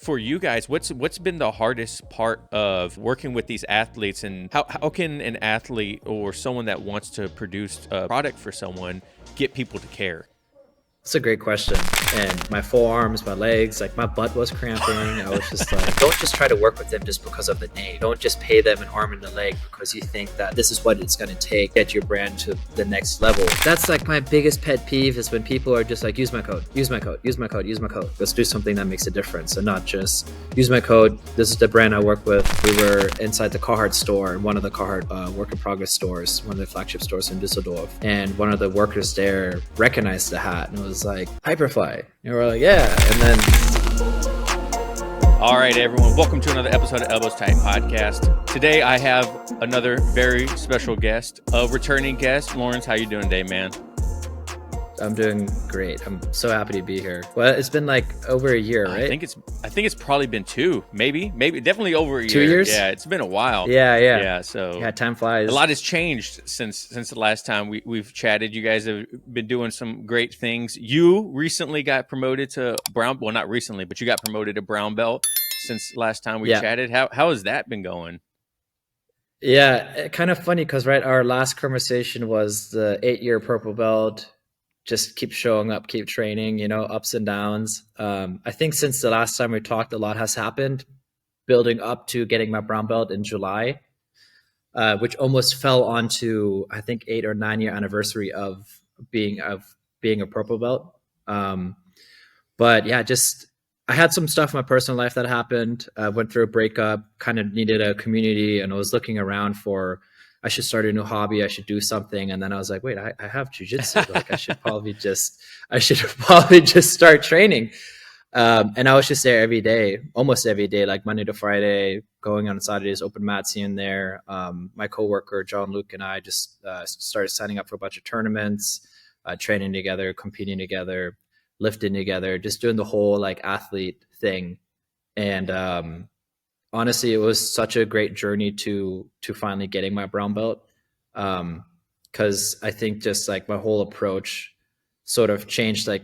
for you guys, what's been the hardest part of working with these athletes, and how can an athlete or someone that wants to produce a product for someone get people to care? That's a great question. And my forearms, my legs, like my butt was cramping. I was just like, don't just try to work with them just because of the name. Don't just pay them an arm and a leg because you think that this is what it's going to take to get your brand to the next level. That's like my biggest pet peeve is when people are just like, use my code, use my code, use my code, use my code. Let's do something that makes a difference and not just use my code. This is the brand I work with. We were inside the Carhartt store, one of the Carhartt work in progress stores, one of the flagship stores in Düsseldorf. And one of the workers there recognized the hat and was like, Hyperfly. And we're like, yeah. And then all right, everyone, welcome to another episode of Elbows Tight Podcast. Today I have another very special guest, a returning guest. Laurenz, how you doing today, man? I'm doing great. I'm so happy to be here. Well, it's been like over a year, right? I think it's probably been two, maybe definitely over a year. 2 years? Yeah, it's been a while. Yeah. So yeah, time flies. A lot has changed since the last time we've chatted. You guys have been doing some great things. You recently got promoted to brown. Well, not recently, but you got promoted to brown belt since last time we chatted. How has that been going? Yeah, kind of funny because our last conversation was the 8-year purple belt. Just keep showing up, keep training, ups and downs. I think since the last time we talked, a lot has happened, building up to getting my brown belt in July, which almost fell onto, I think, 8 or 9 year anniversary of being a purple belt. But yeah, I had some stuff in my personal life that happened. I went through a breakup, kind of needed a community, and I was looking around for, I should start a new hobby. I should do something. And then I was like, wait, I have Jiu-Jitsu. Like I should probably just start training. And I was just there every day, almost every day, like Monday to Friday, going on Saturdays, open mats here and there. My coworker, John Luke, and I just started signing up for a bunch of tournaments, training together, competing together, lifting together, just doing the whole like athlete thing. And, honestly, it was such a great journey to finally getting my brown belt. Cause I think just like my whole approach sort of changed. Like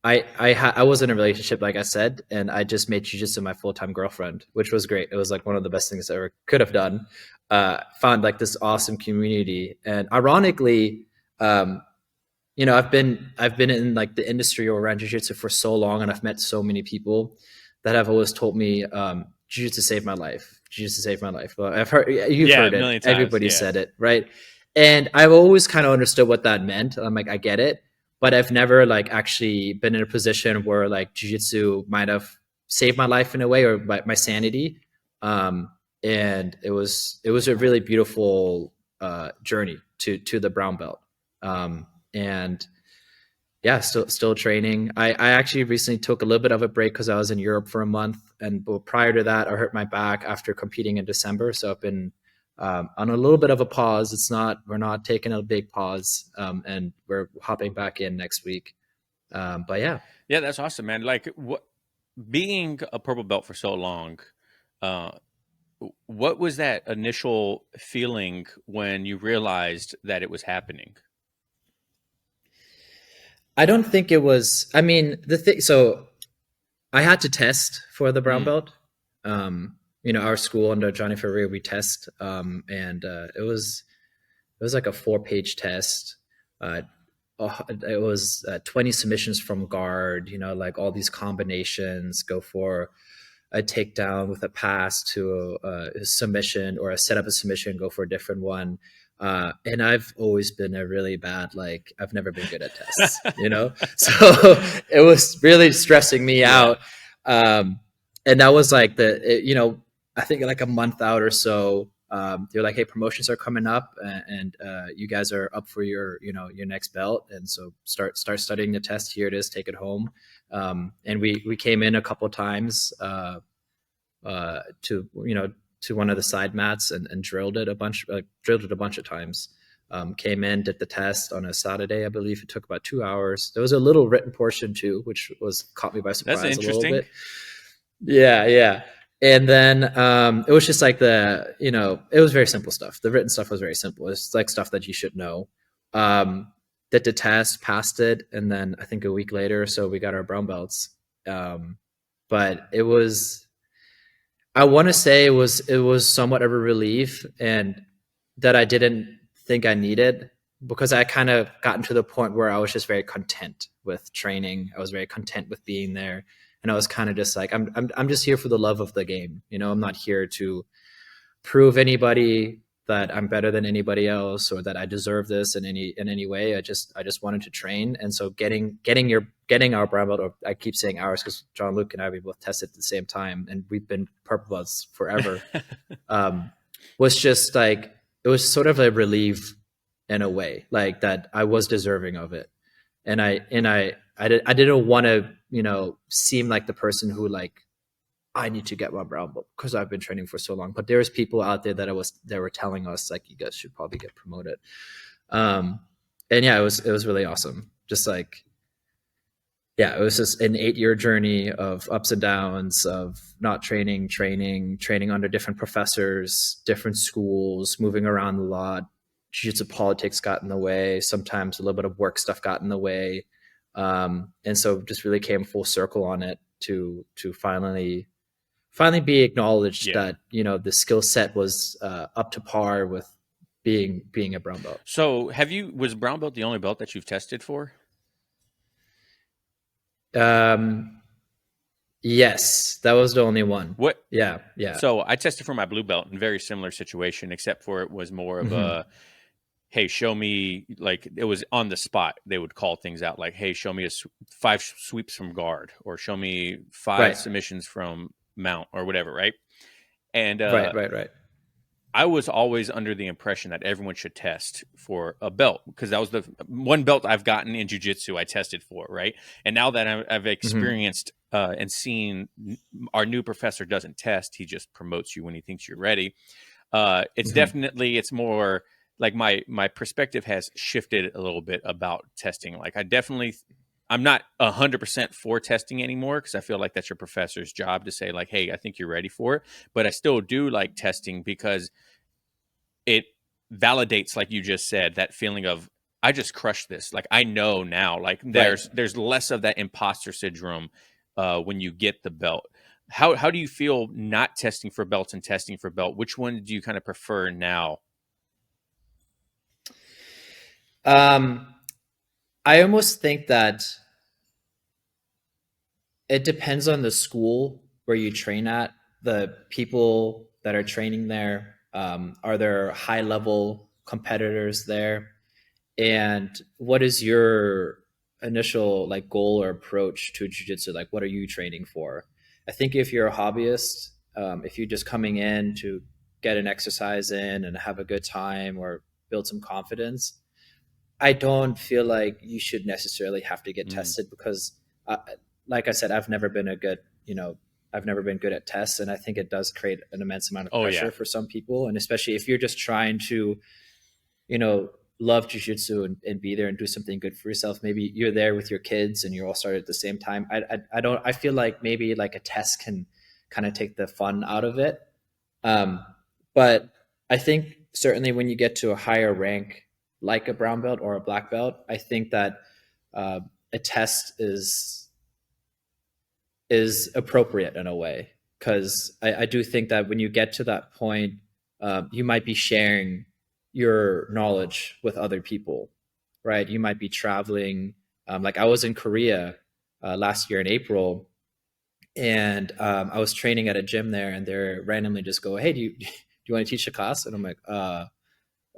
I was in a relationship, like I said, and I just made jiu-jitsu my full-time girlfriend, which was great. It was like one of the best things I ever could have done. Found like this awesome community. And ironically, I've been in like the industry or around jiu-jitsu for so long, and I've met so many people that have always told me, Jiu-Jitsu saved my life. Jiu-Jitsu saved my life. Well, I've heard, you've heard it. Times, everybody said it, right? And I've always kind of understood what that meant. I'm like, I get it, but I've never like actually been in a position where like Jiu-Jitsu might have saved my life in a way, or my sanity. And it was a really beautiful journey to the brown belt. And yeah, still training. I actually recently took a little bit of a break because I was in Europe for a month, and prior to that, I hurt my back after competing in December. So I've been on a little bit of a pause. We're not taking a big pause, and we're hopping back in next week. But yeah, that's awesome, man. Like being a purple belt for so long, what was that initial feeling when you realized that it was happening? I don't think it was. I mean, so I had to test for the brown belt. Our school under Johnny Ferrer, we test, and it was like a 4-page test. It was 20 submissions from guard. Like all these combinations, go for a takedown with a pass to a submission, or a set up a submission, go for a different one. And I've always been a really bad, like I've never been good at tests, so it was really stressing me out. And that was like I think like a month out or so, they're like, hey, promotions are coming up, and you guys are up for your next belt. And so start studying the test. Here it is, take it home. And we came in a couple times, to one of the side mats and drilled it a bunch of times. Came in, did the test on a Saturday, I believe. It took about 2 hours. There was a little written portion too, which caught me by surprise. That's interesting. A little bit. Yeah. And then it was just like it was very simple stuff. The written stuff was very simple. It's like stuff that you should know. Did the test, passed it, and then I think a week later or so we got our brown belts. But it was I want to say it was somewhat of a relief, and that I didn't think I needed, because I kind of gotten to the point where I was just very content with training. I was very content with being there, and I was kind of just like, I'm just here for the love of the game. I'm not here to prove anybody that I'm better than anybody else, or that I deserve this in any way. I just wanted to train. And so getting our brown belt, or I keep saying ours because John Luke and I, we both tested at the same time, and we've been purple belts forever. um, was just like, it was sort of a relief in a way, like that I was deserving of it. And I didn't want to, seem like the person who, like, I need to get my brown belt because I've been training for so long. But there's people out there that were telling us, like, you guys should probably get promoted. Um, and yeah, it was really awesome. Just like, yeah, it was just an 8-year journey of ups and downs, of not training under different professors, different schools, moving around a lot. Jiu-Jitsu politics got in the way. Sometimes a little bit of work stuff got in the way. And so just really came full circle on it to finally be acknowledged that, the skill set was up to par with being a brown belt. So was brown belt the only belt that you've tested for? Yes, that was the only one. What? Yeah. So I tested for my blue belt in a very similar situation, except for it was more of a, hey, show me, like, it was on the spot. They would call things out like, hey, show me 5 sweeps from guard, or show me 5 submissions from mount, or whatever, right? And right. I was always under the impression that everyone should test for a belt, because that was the one belt I've gotten in jiu-jitsu I tested for, right? And now that I've experienced and seen our new professor doesn't test, he just promotes you when he thinks you're ready. It's definitely, it's more like my perspective has shifted a little bit about testing. Like, I'm not 100% for testing anymore, because I feel like that's your professor's job to say, like, hey, I think you're ready for it. But I still do like testing because it validates, like you just said, that feeling of, I just crushed this. Like, I know now, like, there's less of that imposter syndrome when you get the belt. How do you feel not testing for belts and testing for belt? Which one do you kind of prefer now? I almost think that it depends on the school where you train at, the people that are training there. Are there high level competitors there? And what is your initial, like, goal or approach to jiu-jitsu? Like, what are you training for? I think if you're a hobbyist, if you're just coming in to get an exercise in and have a good time or build some confidence, I don't feel like you should necessarily have to get tested, because, like I said, I've never been good at tests, and I think it does create an immense amount of pressure for some people, and especially if you're just trying to, love jiu-jitsu and be there and do something good for yourself. Maybe you're there with your kids and you all started at the same time. I feel like maybe like a test can kind of take the fun out of it. But I think certainly when you get to a higher rank, like a brown belt or a black belt, I think that a test is appropriate in a way, because I do think that when you get to that point, you might be sharing your knowledge with other people, right? You might be traveling. Like, I was in Korea last year in April, and I was training at a gym there, and they randomly just go, "Hey, do you want to teach a class?" And I'm like,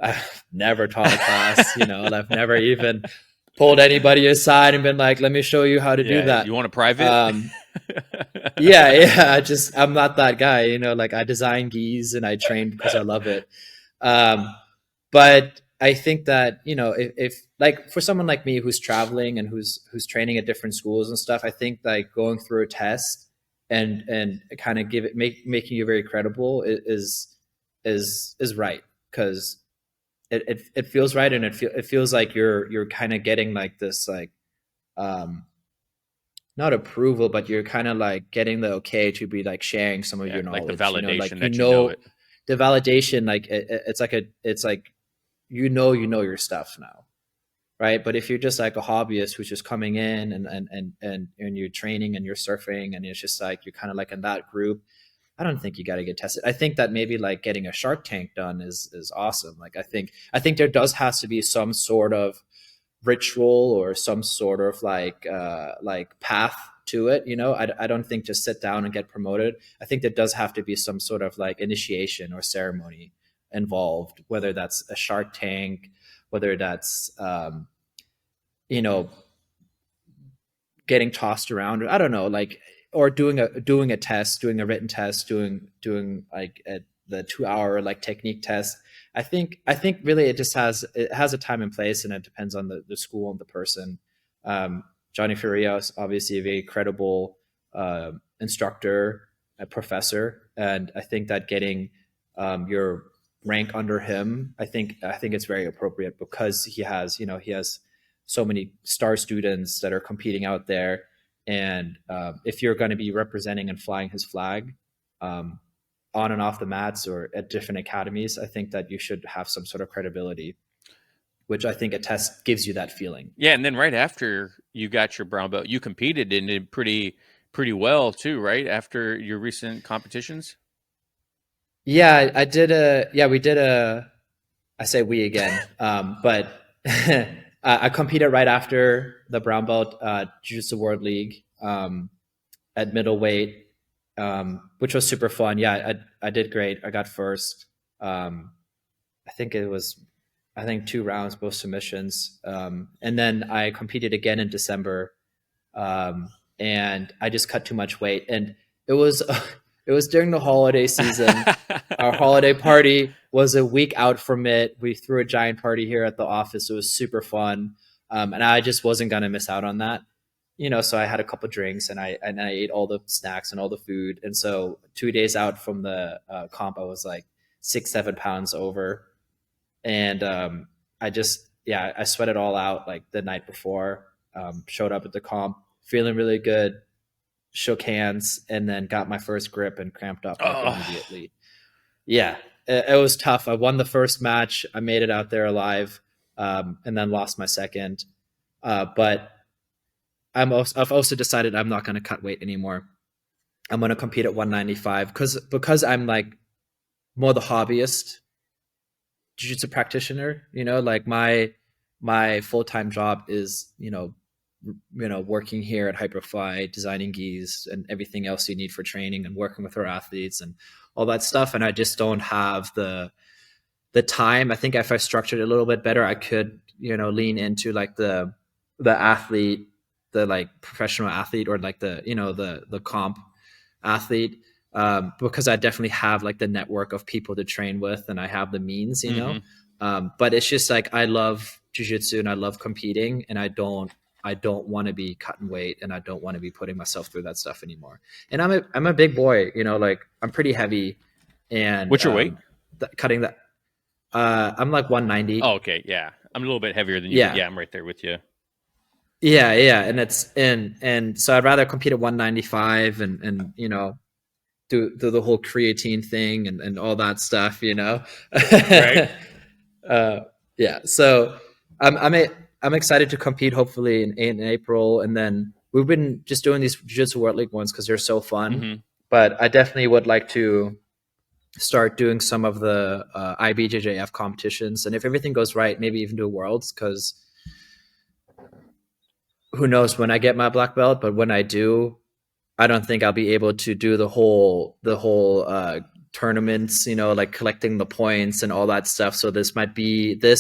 I've never taught a class, I've never even pulled anybody aside and been like, let me show you how to do that. You want a private? Yeah. I'm not that guy, like, I design gis and I train because I love it. But I think that, if like, for someone like me who's traveling and who's training at different schools and stuff, I think, like, going through a test and kind of making you very credible is right, because it feels right, and it feels like you're kind of getting, like, this, like, not approval, but you're kind of like getting the okay to be, like, sharing some of your knowledge, like the validation, like, it. The validation, like, it's like your stuff now, right? But if you're just like a hobbyist who's just coming in and you're training and you're surfing, and it's just like you're kind of like in that group, I don't think you got to get tested. I think that maybe like getting a Shark Tank done is awesome. Like I think there does has to be some sort of ritual or some sort of like path to it. You know, I don't think just sit down and get promoted. I think there does have to be some sort of like initiation or ceremony involved, whether that's a Shark Tank, whether that's you know, getting tossed around, or I don't know, like, or doing a test, doing a written test, doing like the 2 hour like technique test. I think really it has a time and place, and it depends on the school and the person. Johnny Ferriero is obviously a very credible instructor, a professor, and I think that getting your rank under him, I think it's very appropriate, because he has so many star students that are competing out there, and if you're going to be representing and flying his flag on and off the mats or at different academies, I think that you should have some sort of credibility, which I think a test gives you that feeling. Yeah, and then right after you got your brown belt, you competed and did pretty well too, right? After your recent competitions. Yeah, we did I say we again, but I competed right after the brown belt Jiu-Jitsu World League at middleweight, which was super fun. Yeah, I did great. I got first. I think 2 rounds, both submissions. And then I competed again in December, and I just cut too much weight. And it was during the holiday season. Our holiday party was a week out from it. We threw a giant party here at the office. It was super fun. And I just wasn't going to miss out on that. So I had a couple drinks, and I ate all the snacks and all the food. And so 2 days out from the comp, I was like 6-7 pounds over. And I sweat it all out like the night before, showed up at the comp feeling really good, shook hands, and then got my first grip and cramped up immediately. Yeah, it was tough. I won the first match. I made it out there alive, and then lost my second. But I've also decided I'm not going to cut weight anymore. I'm going to compete at 195 because I'm like more the hobbyist jiu-jitsu practitioner. Like my full-time job is working here at Hyperfly, designing gis and everything else you need for training, and working with our athletes and all that stuff. And I just don't have the time. I think if I structured it a little bit better, I could lean into like the athlete, the like professional athlete, or like the comp athlete, because I definitely have like the network of people to train with, and I have the means, but it's just like, I love jiu-jitsu and I love competing, and I don't want to be cutting weight, and I don't want to be putting myself through that stuff anymore. And I'm a big boy, like I'm pretty heavy. And what's your weight? Cutting that, I'm like 190. Oh, okay. Yeah. I'm a little bit heavier than you. Yeah, I'm right there with you. Yeah. And so I'd rather compete at 195 and do the whole creatine thing and all that stuff, Right. Yeah. So I'm excited to compete, hopefully in April. And then we've been just doing these Jiu-Jitsu World League ones because they're so fun. Mm-hmm. But I definitely would like to start doing some of the IBJJF competitions. And if everything goes right, maybe even do Worlds, because who knows when I get my black belt. But when I do, I don't think I'll be able to do the whole tournaments, like collecting the points and all that stuff. So this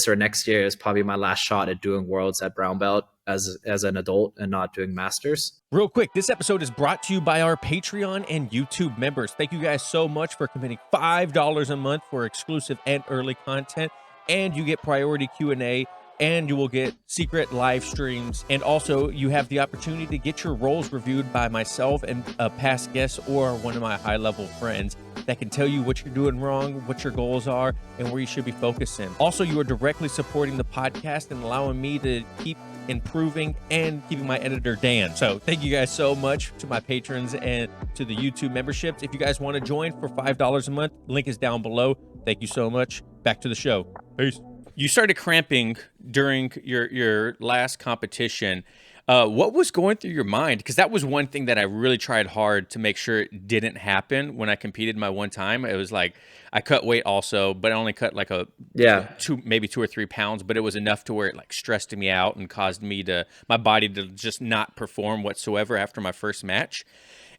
or next year is probably my last shot at doing Worlds at brown belt as an adult, and not doing masters. Real quick, this episode is brought to you by our Patreon and YouTube members. Thank you guys so much for committing $5 a month for exclusive and early content, and you get priority Q&A, and you will get secret live streams. And also you have the opportunity to get your roles reviewed by myself and a past guest or one of my high-level friends that can tell you what you're doing wrong, what your goals are, and where you should be focusing. Also, you are directly supporting the podcast and allowing me to keep improving and keeping my editor Dan. So thank you guys so much to my patrons and to the YouTube memberships. If you guys want to join for $5 a month, link is down below. Thank you so much. Back to the show. Peace. You started cramping during your last competition. What was going through your mind? Because that was one thing that I really tried hard to make sure it didn't happen when I competed my one time. It was like I cut weight also, but I only cut like a Yeah. two, maybe 2 or 3 pounds, but it was enough to where it like stressed me out and caused me to my body to just not perform whatsoever after my first match.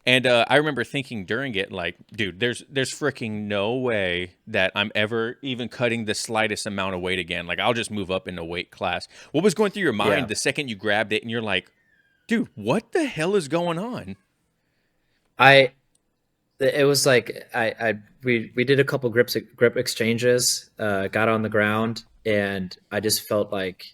And I remember thinking during it, like, dude, there's freaking no way that I'm ever even cutting the slightest amount of weight again. Like, I'll just move up in the weight class. What was going through your mind Yeah. the second you grabbed it and you're like, dude, what the hell is going on? I it was like we did a couple grip exchanges, got on the ground, and I just felt like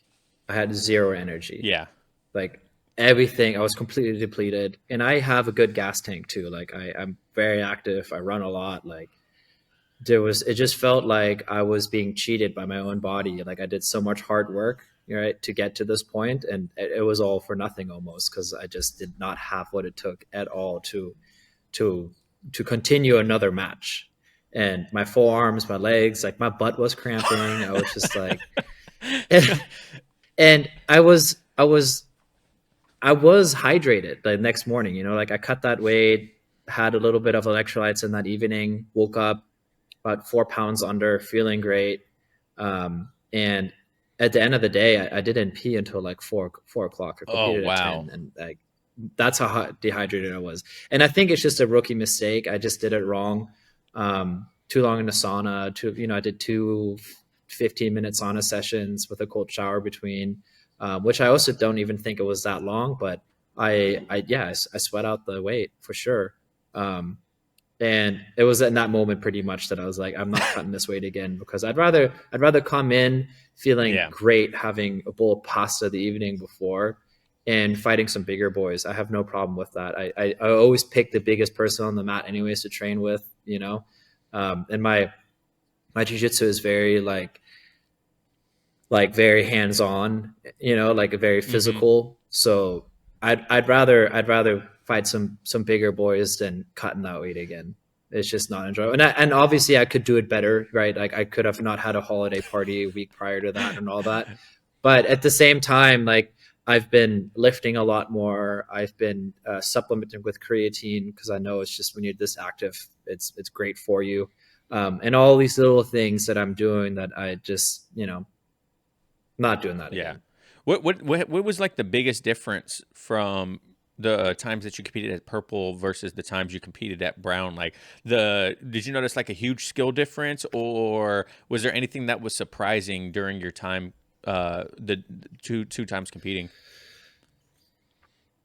I had zero energy. Yeah, Like everything, I was completely depleted. And I have a good gas tank too. Like I'm very active. I run a lot. Like it just felt like I was being cheated by my own body. Like I did so much hard work, right, to get to this point, and it was all for nothing almost, because I just did not have what it took at all to to continue another match. And my forearms, my legs, like my butt was cramping. I was just like, and I was hydrated the next morning. Like I cut that weight, had a little bit of electrolytes in that evening, woke up about 4 pounds under, feeling great. And at the end of the day, I didn't pee until like four o'clock. I oh competed at wow. 10, and like that's how dehydrated I was. And I think it's just a rookie mistake. I just did it wrong. Too long in the sauna. I did two 15-minute sauna sessions with a cold shower between, which I also don't even think it was that long, but I sweat out the weight for sure. And it was in that moment pretty much that I was like, I'm not cutting this weight again, because I'd rather come in feeling Yeah. great, having a bowl of pasta the evening before and fighting some bigger boys. I have no problem with that. I always pick the biggest person on the mat anyways to train with. And my jiu-jitsu is very like very hands-on, like very Hmm. physical. So I'd rather fight some bigger boys than cutting that weight again. It's just not enjoyable. And obviously I could do it better, right? Like I could have not had a holiday party a week prior to that and all that. But at the same time, like I've been lifting a lot more. I've been supplementing with creatine, because I know it's just when you're this active, it's great for you. And all these little things that I'm doing that I just, not doing that Yeah. again. What was like the biggest difference from the times that you competed at purple versus the times you competed at brown? Like did you notice like a huge skill difference, or was there anything that was surprising during your time the two times competing?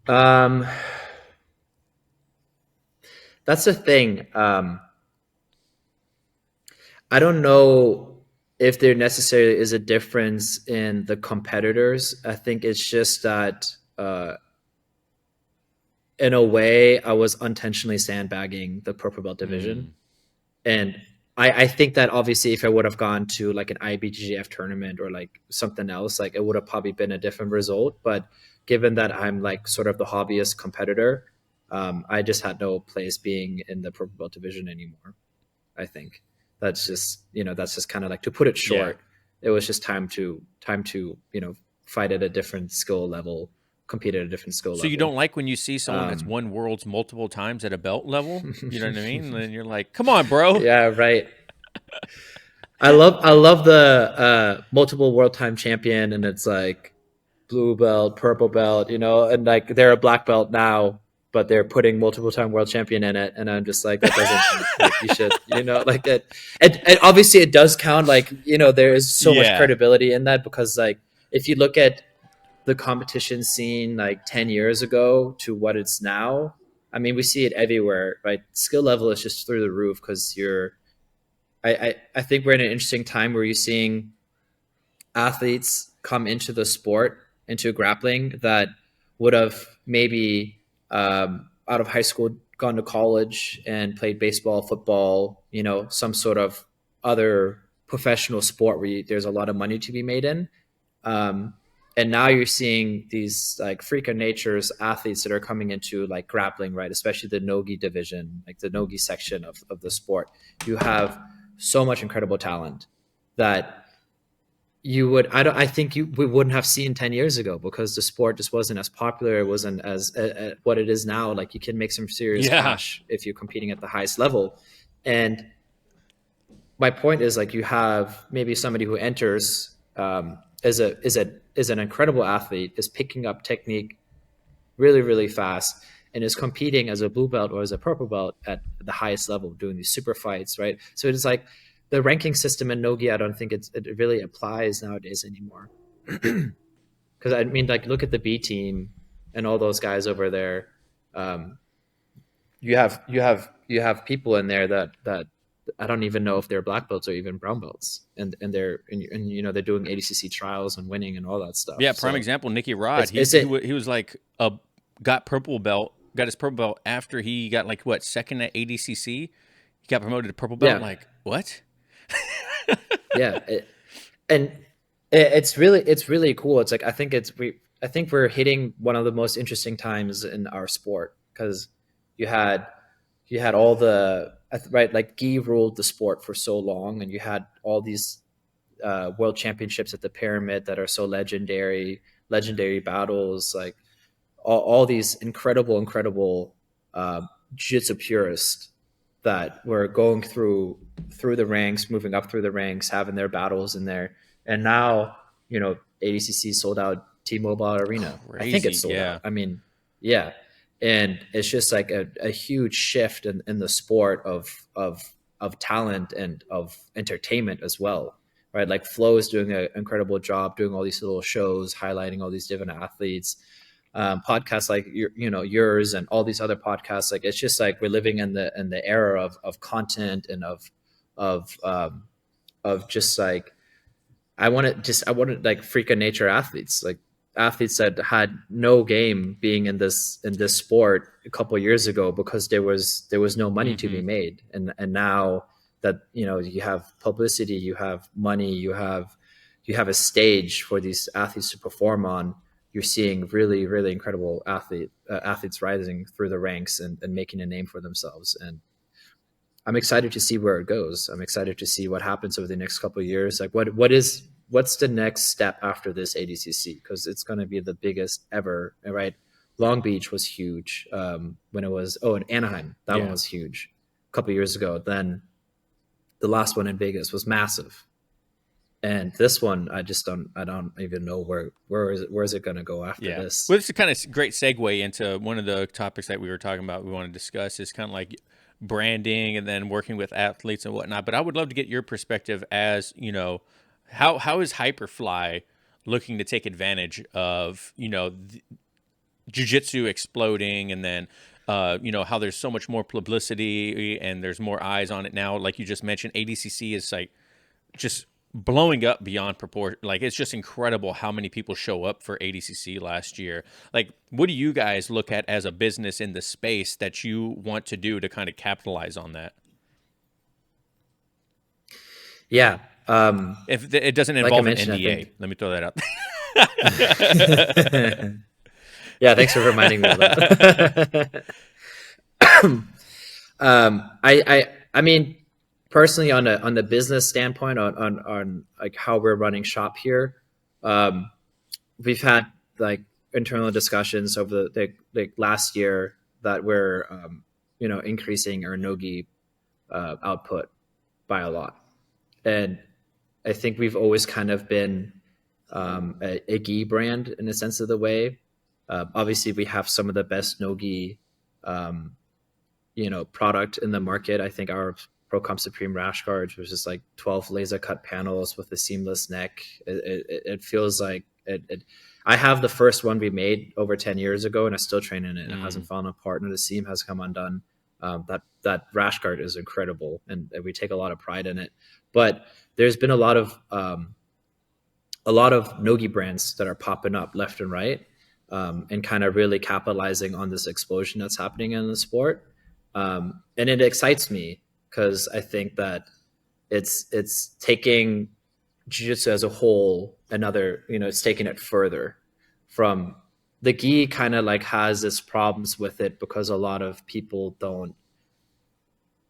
Um, that's the thing. I don't know if there necessarily is a difference in the competitors. I think it's just that, in a way, I was unintentionally sandbagging the purple belt division. Mm, And I think that obviously if I would have gone to like an IBJJF tournament or like something else, like it would have probably been a different result. But given that I'm like sort of the hobbyist competitor, I just had no place being in the purple belt division anymore. I think that's just kind of like, to put it yeah. short, it was just time to fight at a different skill level, compete at a different skill So you level. don't like when you see someone that's Um, won worlds multiple times at a belt level? You know what I mean? And you're like, come on, bro. yeah, right. I love the multiple world time champion, and it's like blue belt, purple belt, and like they're a black belt now, but they're putting multiple time world champion in it, and I'm just like, that doesn't count. Like you should, like that. And obviously it does count. Like there is so much Yeah. credibility in that, because like if you look at the competition scene like 10 years ago to what it's now, I mean, we see it everywhere, right? Skill level is just through the roof, because I think we're in an interesting time where you're seeing athletes come into the sport, into grappling, that would have maybe out of high school gone to college and played baseball, football, some sort of other professional sport where there's a lot of money to be made in. Um, and now you're seeing these like freak of nature's athletes that are coming into like grappling, right? Especially the Nogi division, like the Nogi section of the sport. You have so much incredible talent that you would, I think we wouldn't have seen 10 years ago, because the sport just wasn't as popular. It wasn't as what it is now. Like, you can make some serious Yeah. cash if you're competing at the highest level. And my point is, like, you have maybe somebody who enters, is an incredible athlete, is picking up technique really, really fast, and is competing as a blue belt or as a purple belt at the highest level, doing these super fights, right? So it's like the ranking system in Nogi, I don't think it really applies nowadays anymore. Because I mean, like, look at the B team and all those guys over there. Um, you have people in there that I don't even know if they're black belts or even brown belts, and they're doing ADCC trials and winning and all that stuff. Yeah, prime So example, Nicky Rod. it's He is he, it wa- he was like got purple belt, got his purple belt after he got like what, second at ADCC. He got promoted to purple belt. yeah, Like, what? yeah. And it's really cool. It's like, I think we're hitting one of the most interesting times in our sport, because you had all the, right, like, Gi ruled the sport for so long, and you had all these world championships at the pyramid that are so legendary battles, like all these incredible jiu-jitsu purists that were going through the ranks, moving up through the ranks, having their battles in there. And now, ADCC sold out T-Mobile Arena. I think Crazy. it's sold Yeah. out. I mean, yeah. And it's just like a huge shift in the sport of talent and of entertainment as well, right? Like, Flo is doing an incredible job doing all these little shows, highlighting all these different athletes. Podcasts like yours and all these other podcasts, like, it's just like we're living in the era of content and of just like, I want to like freak of nature athletes, like athletes that had no game being in this sport a couple of years ago, because there was no money to be Hmm. made. And now that you have publicity, you have money, you have a stage for these athletes to perform on. You're seeing really, really incredible athletes rising through the ranks and making a name for themselves. And I'm excited to see where it goes. I'm excited to see what happens over the next couple of years. Like, what's the next step after this ADCC? Because it's going to be the biggest ever, right? Long Beach was huge when it was. Oh, and Anaheim, that one Yeah. was huge a couple of years ago. Then the last one in Vegas was massive, and this one, I don't even know where is it going to go after Yeah. this. Well, it's a kind of great segue into one of the topics that we were talking about. We want to discuss is kind of like branding and then working with athletes and whatnot. But I would love to get your perspective as, how is Hyperfly looking to take advantage of, jiu-jitsu exploding, and then how there's so much more publicity and there's more eyes on it now. Like you just mentioned, ADCC is like just blowing up beyond proportion. Like, it's just incredible how many people show up for ADCC last year. Like, what do you guys look at as a business in the space that you want to do to kind of capitalize on that? Yeah, If it doesn't like I involve an mentioned, I NDA, think. let me throw that out. Yeah, thanks for reminding me of that. I mean, personally, on the business standpoint, on like how we're running shop here, um, we've had like internal discussions over the last year that we're increasing our Nogi output by a lot. And I think we've always kind of been a gi brand in a sense of the way. Obviously, we have some of the best Nogi product in the market. I think our ProComp Supreme rash guards was just like 12 laser cut panels with a seamless neck. It feels like it. I have the first one we made over 10 years ago, and I still train in it. It hasn't fallen apart, and the seam has come undone. That rash guard is incredible, and we take a lot of pride in it. But there's been a lot of Nogi brands that are popping up left and right, and kind of really capitalizing on this explosion that's happening in the sport. And it excites me because I think that it's taking jiu-jitsu as a whole it's taking it further from the gi. Kind of like has its problems with it because a lot of people don't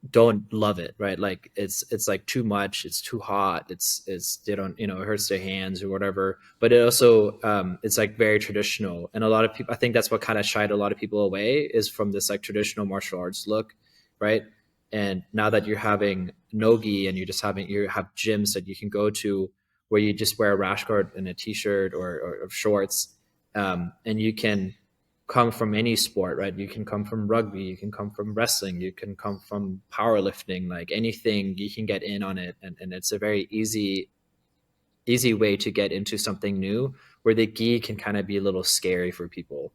don't love it, right? Like it's like too much, it's too hot, it's they don't, you know, it hurts their hands or whatever. But it also it's like very traditional, and a lot of people, I think that's what kind of shied a lot of people away, is from this like traditional martial arts look, right? And now that you're having nogi, and you have gyms that you can go to where you just wear a rash guard and a t-shirt, or shorts, and you can come from any sport, right? You can come from rugby, you can come from wrestling, you can come from powerlifting, like anything you can get in on it. And it's a very easy way to get into something new, where the gi can kind of be a little scary for people.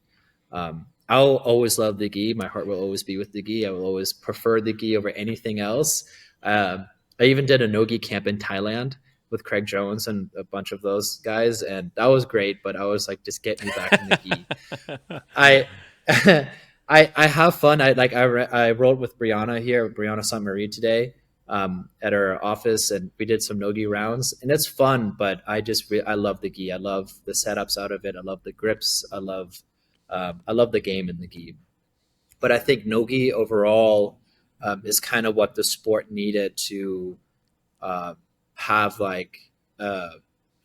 I'll always love the gi. My heart will always be with the gi. I will always prefer the gi over anything else. I even did a nogi camp in Thailand with Craig Jones and a bunch of those guys, and that was great. But I was like, just get me back in the gi. I I have fun. I rolled with Brianna St. Marie today, at our office, and we did some nogi rounds, and it's fun. But I love the gi. I love the setups out of it. I love the grips. I love the game in the gi. But I think nogi overall is kind of what the sport needed to uh, have like uh,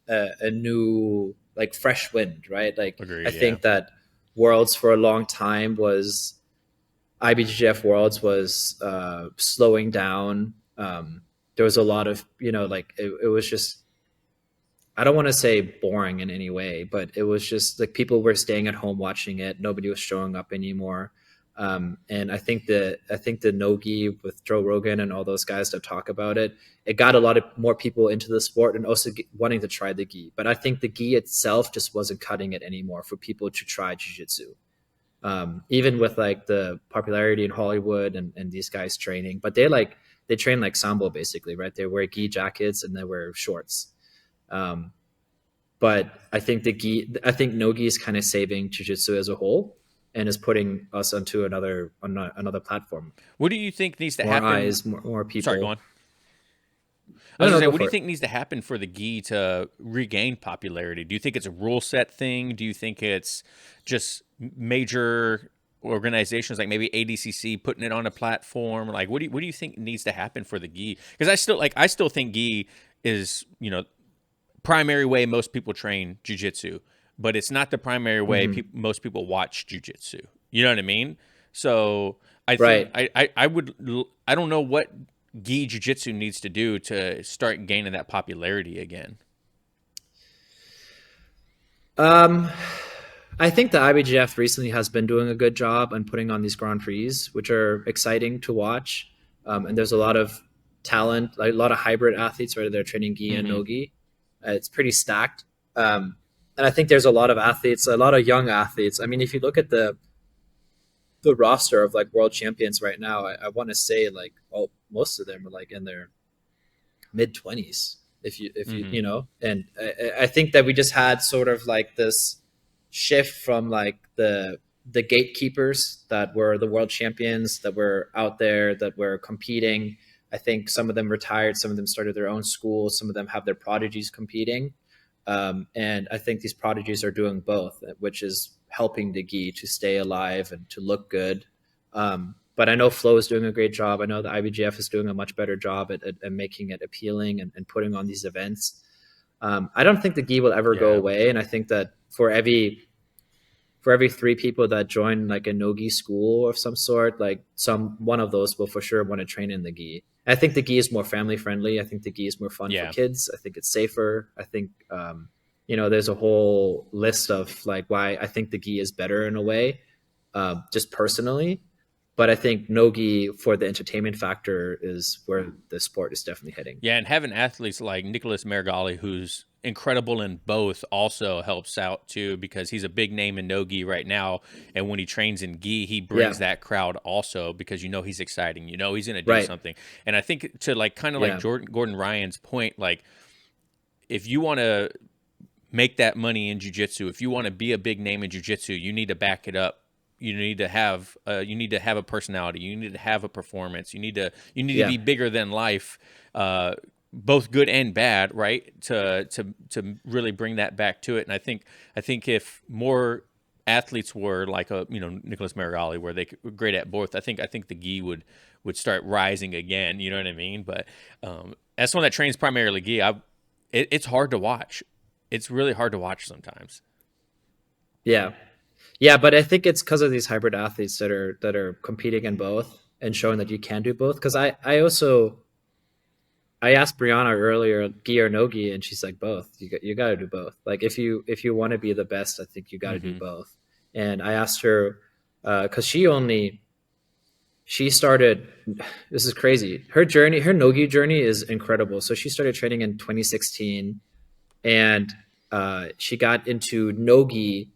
a new, like, fresh wind, right? Like, I Agreed. Yeah. think that Worlds for a long time was IBJJF Worlds was slowing down. There was a lot of, like, it was just, I don't want to say boring in any way, but it was just like people were staying at home watching it. Nobody was showing up anymore. And I think the Nogi with Joe Rogan and all those guys that talk about it, it got a lot of more people into the sport, and also wanting to try the gi. But I think the gi itself just wasn't cutting it anymore for people to try jiu-jitsu. Even with like the popularity in Hollywood, and these guys training, but they train like sambo basically, right? They wear gi jackets and they wear shorts. Um, but I think nogi is kind of saving jiu-jitsu as a whole, and is putting us onto another platform. What do you think needs to More happen? eyes, more Sorry, go people. on. I No, was gonna no, say, go what do for you it. think needs to happen for the gi to regain popularity? Do you think it's a rule set thing? Do you think it's just major organizations like maybe ADCC putting it on a platform? Like, what do you think needs to happen for the gi? Because I still think gi is, primary way most people train jujitsu, but it's not the primary way Hmm. most people watch jujitsu. You know what I mean? So I think Right. I don't know what gi jiu-jitsu needs to do to start gaining that popularity again. Um, I think the IBGF recently has been doing a good job on putting on these Grand Prix, which are exciting to watch. And there's a lot of talent, like a lot of hybrid athletes, right? They're training gi and Hmm. no gi. It's pretty stacked. And I think there's a lot of athletes, a lot of young athletes. I mean, if you look at the roster of like world champions right now, I want to say like, well, most of them are like in their mid 20s, if you Hmm. you know. And I think that we just had sort of like this shift from like the gatekeepers that were the world champions, that were out there, that were competing. I think some of them retired, some of them started their own schools, some of them have their prodigies competing. And I think these prodigies are doing both, which is helping the gi to stay alive and to look good. But I know Flow is doing a great job. I know the IBGF is doing a much better job at making it appealing, and putting on these events. I don't think the gi will ever go Yeah. away, and I think that for every three people that join like a nogi school of some sort, like some one of those will for sure want to train in the gi. I think the gi is more family friendly. I think the gi is more fun for Yeah. kids. I think it's safer. I think there's a whole list of like why I think the gi is better in a way, just personally. But I think nogi for the entertainment factor is where the sport is definitely heading. Yeah, and having athletes like Nicholas Marigali, who's incredible in both, also helps out too, because he's a big name in no gi right now. And when he trains in gi, he brings Yeah. that crowd also, because he's exciting. He's going to do Right. something. And I think, to like kind of like Yeah. Gordon Ryan's point, like, if you want to make that money in jiu-jitsu, if you want to be a big name in jiu-jitsu, you need to back it up. You need to have a personality. You need to have a performance. You need to Yeah. be bigger than life, uh, both good and bad, right? To really bring that back to it. And I think if more athletes were like Nicholas Marigali, where they were great at both, I think the gi would start rising again. You know what I mean? But as someone that trains primarily gi, it's hard to watch. It's really hard to watch sometimes. Yeah. Yeah, but I think it's because of these hybrid athletes that are competing in both and showing that you can do both. Because I asked Brianna earlier, gi or no gi, and she's like both. You got to do both. Like if you want to be the best, I think you got to do Hmm. both. And I asked her because she started. This is crazy. Her journey, her no gi journey, is incredible. So she started training in 2016, and she got into no gi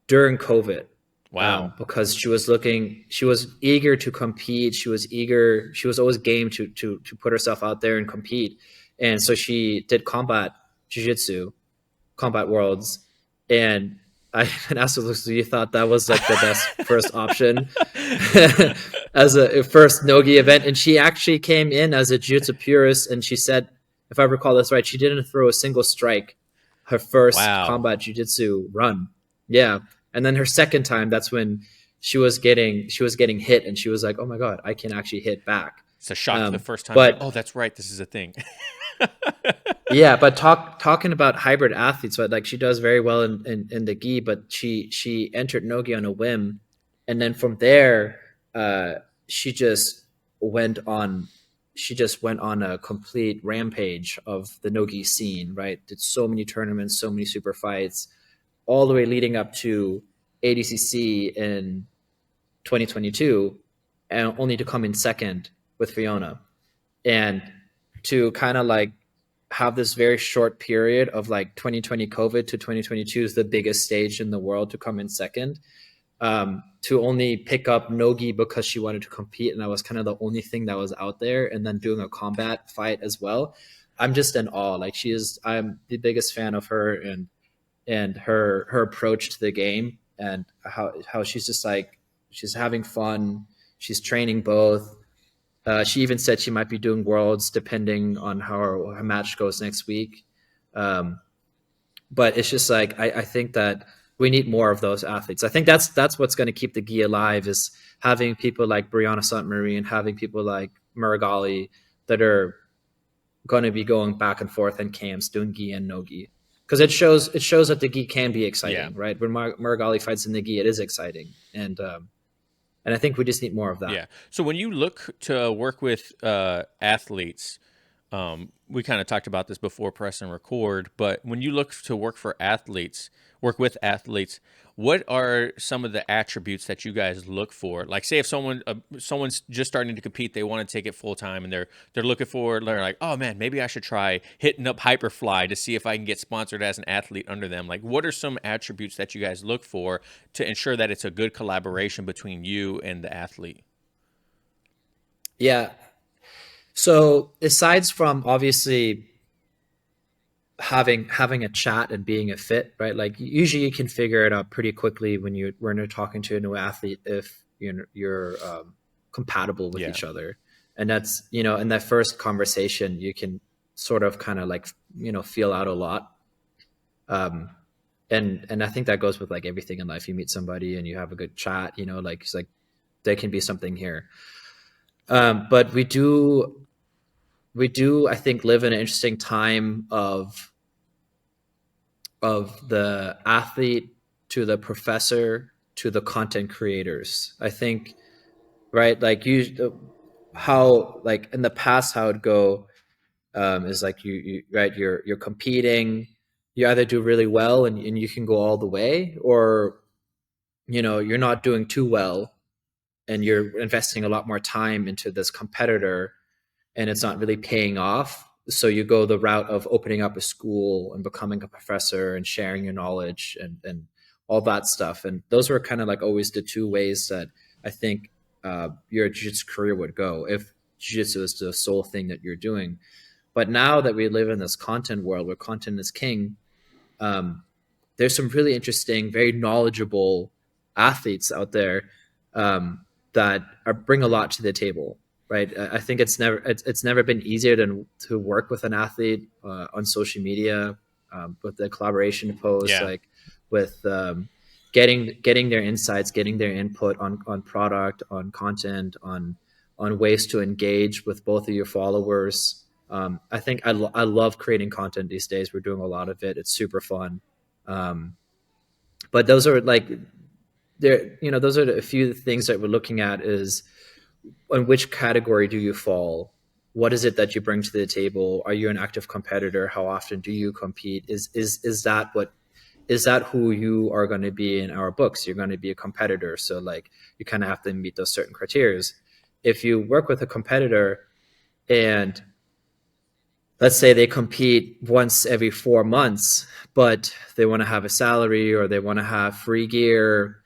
during COVID, Wow. because she was eager to compete. She was always game to put herself out there and compete. And so she did combat jiu-jitsu, combat worlds. And I even asked her, so you thought that was like the best first option as a first Nogi event? And she actually came in as a jiu-jitsu purist. And she said, if I recall this right, she didn't throw a single strike her first Wow. combat jiu-jitsu run. Yeah. And then her second time, that's when she was getting hit, and she was like, "Oh my god, I can actually hit back." It's a shock the first time. Like, oh, But that's right. This is a thing. yeah, but talking about hybrid athletes, but like she does very well in the gi, but she entered nogi on a whim, and then from there, she just went on she just went on a complete rampage of the nogi scene. Right, did so many tournaments, so many super fights, all the way leading up to ADCC in 2022, and only to come in second with Fiona, and to kind of like have this very short period of like 2020 COVID to 2022 is the biggest stage in the world to come in second. To only pick up Nogi because she wanted to compete, and that was kind of the only thing that was out there, and then doing a combat fight as well. I'm just in awe. Like I'm the biggest fan of her, and her approach to the game, and how she's just like she's having fun. She's training both. She even said she might be doing worlds depending on how her match goes next week. Um, but it's just like I think that we need more of those athletes. I think that's what's going to keep the gi alive, is having people like Brianna St. Marie and having people like Muragali that are going to be going back and forth in camps doing gi and no gi, because it shows that the gi can be Yeah. exciting, right? When Muragali fights in the gi, it is exciting, and I think we just need more of that. Yeah. So when you look to work with athletes, we kind of talked about this before press and record, but when you look to work with athletes, what are some of the attributes that you guys look for? Like, say if someone's just starting to compete, they want to take it full time, and they're looking for, they're like, oh man, maybe I should try hitting up Hyperfly to see if I can get sponsored as an athlete under them. Like, what are some attributes that you guys look for to ensure that it's a good collaboration between you and the athlete? Yeah. So aside from obviously having a chat and being a fit, right? Like usually you can figure it out pretty quickly when you're talking to a new athlete if you're compatible with Yeah. each other, and that's in that first conversation you can sort of kind of like feel out a lot. Um, and I think that goes with like everything in life. You meet somebody and you have a good chat, like it's like there can be something here. But we do I think live in an interesting time of the athlete to the professor to the content creators. I think, right, like how like in the past how it'd go, is like you right, you're competing, you either do really well and you can go all the way, or you're not doing too well and you're investing a lot more time into this competitor and it's not really paying off. So you go the route of opening up a school and becoming a professor and sharing your knowledge and all that stuff. And those were kind of like always the two ways that I think your jiu-jitsu career would go if jiu-jitsu is the sole thing that you're doing. But now that we live in this content world where content is king, um, there's some really interesting, very knowledgeable athletes out there, that bring a lot to the table. Right, I think it's never been easier to work with an athlete on social media, with the collaboration posts, Yeah. like with getting their insights, getting their input on product, on content, on on ways to engage with both of your followers. I think I love creating content these days. We're doing a lot of it. It's super fun. But those are like, those are a few things that we're looking at is on which category do you fall? What is it that you bring to the table? Are you an active competitor? How often do you compete? Is that who you are going to be in our books? You're going to be a competitor. So like you kind of have to meet those certain criteria. If you work with a competitor and let's say they compete once every 4 months, but they want to have a salary or they want to have free gear,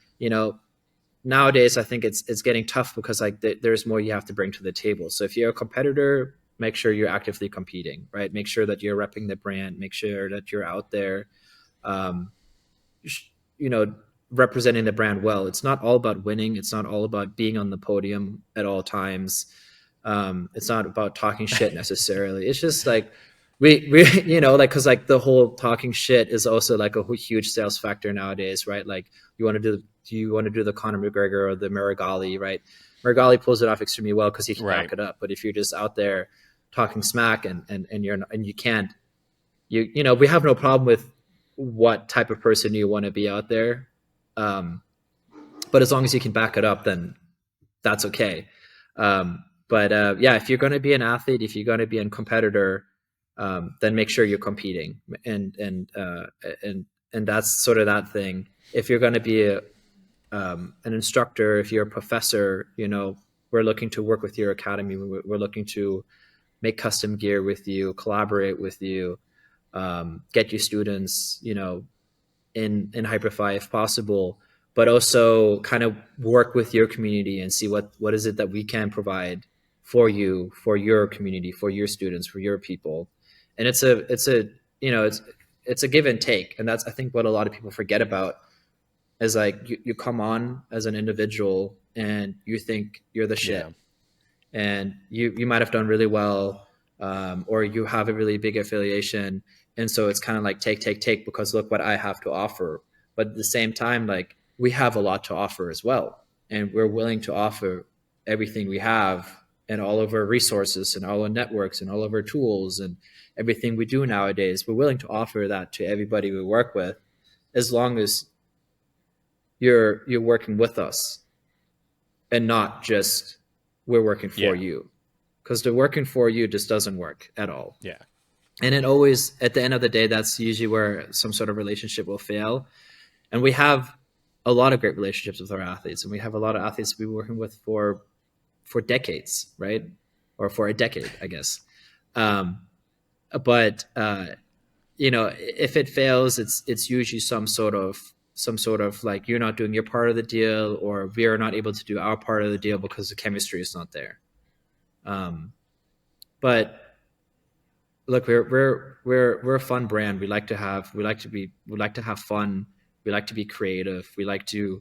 nowadays I think it's getting tough because like there's more you have to bring to the table. So if you're a competitor, make sure you're actively competing, right? Make sure that you're repping the brand, make sure that you're out there, um, you know, representing the brand well. It's not all about winning. It's not all about being on the podium at all times. It's not about talking shit necessarily. It's just like we like, because like the whole talking shit is also like a huge sales factor nowadays, right? Like do you want to do the Conor McGregor or the Marigali, right? Marigali pulls it off extremely well because he can back it up. But if you're just out there talking smack and you can't, we have no problem with what type of person you want to be out there. But as long as you can back it up, then that's okay. But if you're going to be an athlete, if you're going to be a competitor, then make sure you're competing, and that's sort of that thing. If you're going to be an instructor, if you're a professor, we're looking to work with your academy. We're looking to make custom gear with you, collaborate with you, get you students, in Hyperfy if possible, but also kind of work with your community and see what is it that we can provide for you, for your community, for your students, for your people. And it's a give and take. And that's, I think, what a lot of people forget about is like you come on as an individual and you think you're the shit. Yeah. And you might have done really well, or you have a really big affiliation. And so it's kind of like take because look what I have to offer. But at the same time, like we have a lot to offer as well. And we're willing to offer everything we have and all of our resources and all our networks and all of our tools and everything we do nowadays. We're willing to offer that to everybody we work with, as long as you're working with us and not just we're working for you. Because the working for you just doesn't work at all. Yeah. And it always, at the end of the day, that's usually where some sort of relationship will fail. And we have a lot of great relationships with our athletes, and we have a lot of athletes we've been working with for decades, right? Or for a decade, I guess. But if it fails, it's usually some sort of like you're not doing your part of the deal, or we are not able to do our part of the deal because the chemistry is not there. But look, we're a fun brand. We like to have fun. We like to be creative. We like to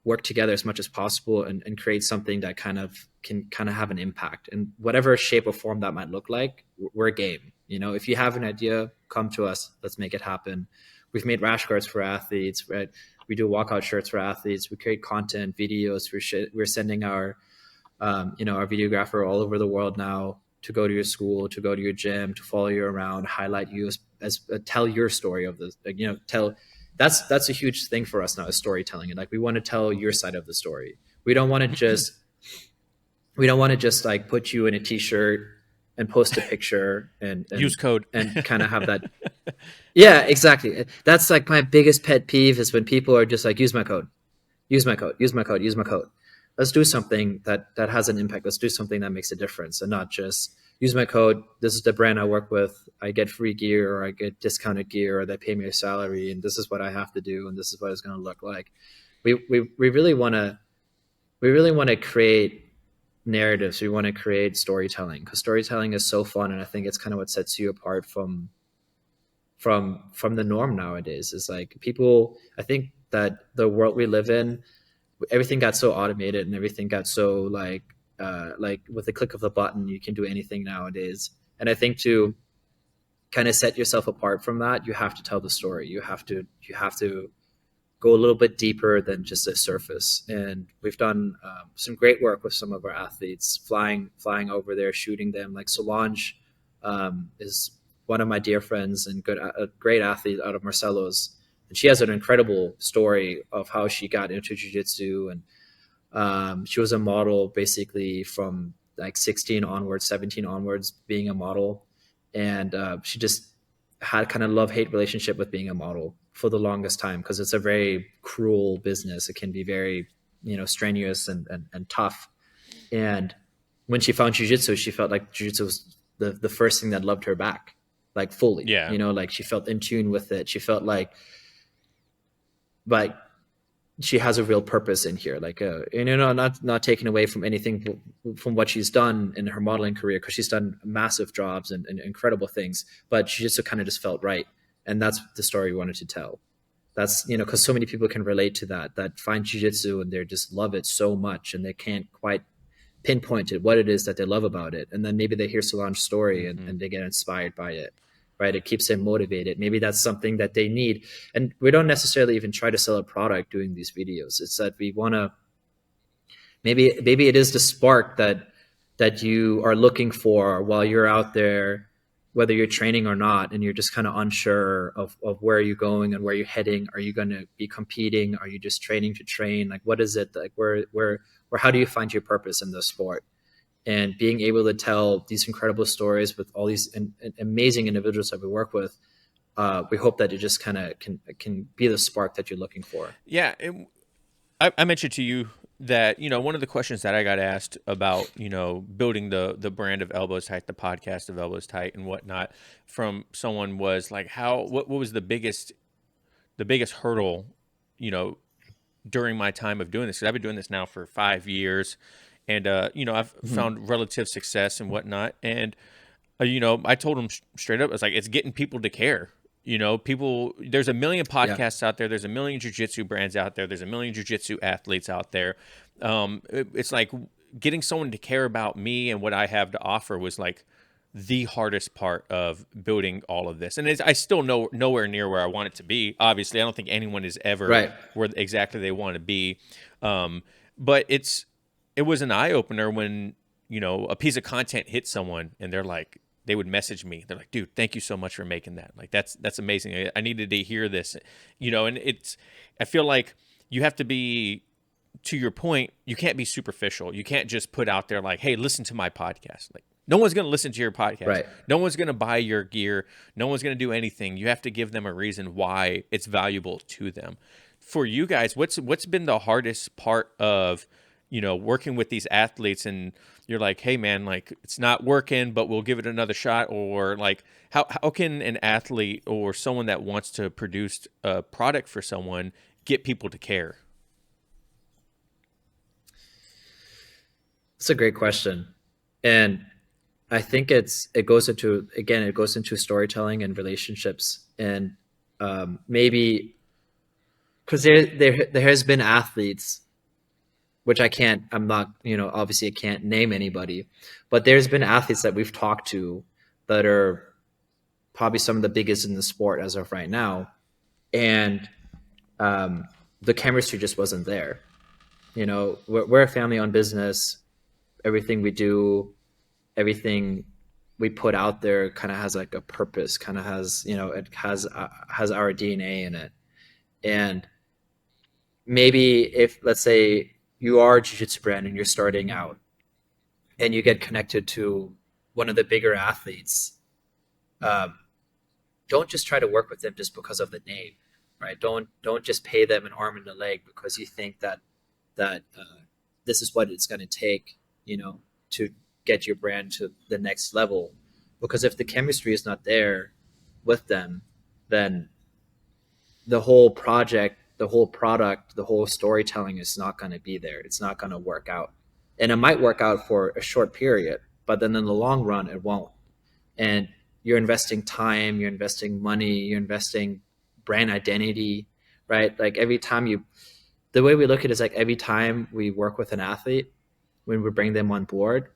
work together as much as possible and create something that can have an impact in whatever shape or form that might look like. We're game. If you have an idea, come to us. Let's make it happen. We've made rash guards for athletes, right? We do walkout shirts for athletes. We create content, videos. We're sending our videographer all over the world now to go to your school, to go to your gym, to follow you around, highlight you as tell your story of this. That's a huge thing for us now, is storytelling. And like, we want to tell your side of the story. We don't want to just like put you in a t-shirt and post a picture and use code and kind of have that. Yeah, exactly. That's like my biggest pet peeve, is when people are just like, use my code. Let's do something that has an impact. Let's do something that makes a difference, and not just use my code. This is the brand I work with. I get free gear, or I get discounted gear, or they pay me a salary, and this is what I have to do, and this is what it's going to look like. We really want to create narratives. We want to create storytelling, because storytelling is so fun, and I think it's kind of what sets you apart from the norm nowadays. Is like, people, I think that the world we live in, everything got so automated and everything got so like with the click of the button, you can do anything nowadays. And I think to kind of set yourself apart from that, you have to tell the story. You have to go a little bit deeper than just the surface. And we've done some great work with some of our athletes, flying over there, shooting them. Like Solange is one of my dear friends and a great athlete out of Marcelo's, and she has an incredible story of how she got into jiu-jitsu. And she was a model basically from like 16 onwards, 17 onwards, being a model. And she just had kind of love-hate relationship with being a model for the longest time, because it's a very cruel business. It can be very, strenuous and tough. And when she found jiu-jitsu, she felt like jiu-jitsu was the first thing that loved her back, like fully, Yeah. like she felt in tune with it. She felt like she has a real purpose in here, like not taking away from anything from what she's done in her modeling career, because she's done massive jobs and incredible things, but she just kind of just felt right. And that's the story we wanted to tell. That's, because so many people can relate to that find jiu-jitsu and they just love it so much, and they can't quite pinpoint it, what it is that they love about it. And then maybe they hear Solange's story and they get inspired by it, right? It keeps them motivated. Maybe that's something that they need. And we don't necessarily even try to sell a product doing these videos. It's that we want to, maybe it is the spark that you are looking for while you're out there, whether you're training or not, and you're just kind of unsure of where you're going and where you're heading. Are you going to be competing? Are you just training to train? Like, what is it? Like, where, how do you find your purpose in the sport? And being able to tell these incredible stories with all these amazing individuals that we work with, we hope that it just kind of can be the spark that you're looking for. Yeah. I mentioned to you that, one of the questions that I got asked about, building the brand of Elbows Tight, the podcast of Elbows Tight and whatnot, from someone was like, what was the biggest hurdle, during my time of doing this? 'Cause I've been doing this now for 5 years, and, I've found relative success and whatnot. And, I told them straight up, it's like, it's getting people to care. There's a million podcasts out there. There's a million jiu-jitsu brands out there. There's a million jiu-jitsu athletes out there. It's like getting someone to care about me and what I have to offer was like the hardest part of building all of this. And I still nowhere near where I want it to be. Obviously, I don't think anyone is ever where exactly they want to be. But it was an eye opener when, a piece of content hit someone and they would message me. They're like, dude, thank you so much for making that. Like, that's amazing. I needed to hear this, and I feel like you have to be, to your point, you can't be superficial. You can't just put out there like, hey, listen to my podcast. Like, no one's going to listen to your podcast. Right. No one's going to buy your gear. No one's going to do anything. You have to give them a reason why it's valuable to them. For you guys, what's been the hardest part of, working with these athletes, and you're like, hey man, like, it's not working, but we'll give it another shot? Or like, how can an athlete or someone that wants to produce a product for someone get people to care? It's a great question. And I think it goes into storytelling and relationships. And maybe because there has been athletes, which I'm not, obviously I can't name anybody, but there's been athletes that we've talked to that are probably some of the biggest in the sport as of right now. And the chemistry just wasn't there. We're a family-owned business. Everything we do, everything we put out there kind of has like a purpose, kind of has, it has our DNA in it. And maybe if, let's say, you are a jiu-jitsu brand and you're starting out and you get connected to one of the bigger athletes, don't just try to work with them just because of the name, right? Don't just pay them an arm and a leg because you think that this is what it's going to take, to get your brand to the next level. Because if the chemistry is not there with them, then the whole project, the whole product, the whole storytelling is not going to be there. It's not going to work out. And it might work out for a short period, but then in the long run, it won't. And you're investing time, you're investing money, you're investing brand identity, right? Like the way we look at it is like every time we work with an athlete, when we bring them on board,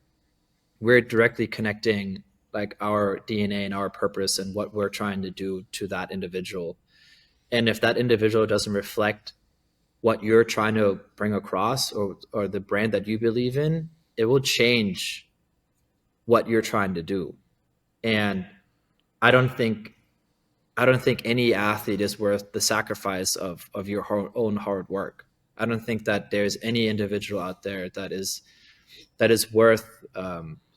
we're directly connecting like our DNA and our purpose and what we're trying to do to that individual. And if that individual doesn't reflect what you're trying to bring across, or the brand that you believe in, it will change what you're trying to do. And I don't think I don't think any athlete is worth the sacrifice of your own hard work. I don't think that there's any individual out there that is worth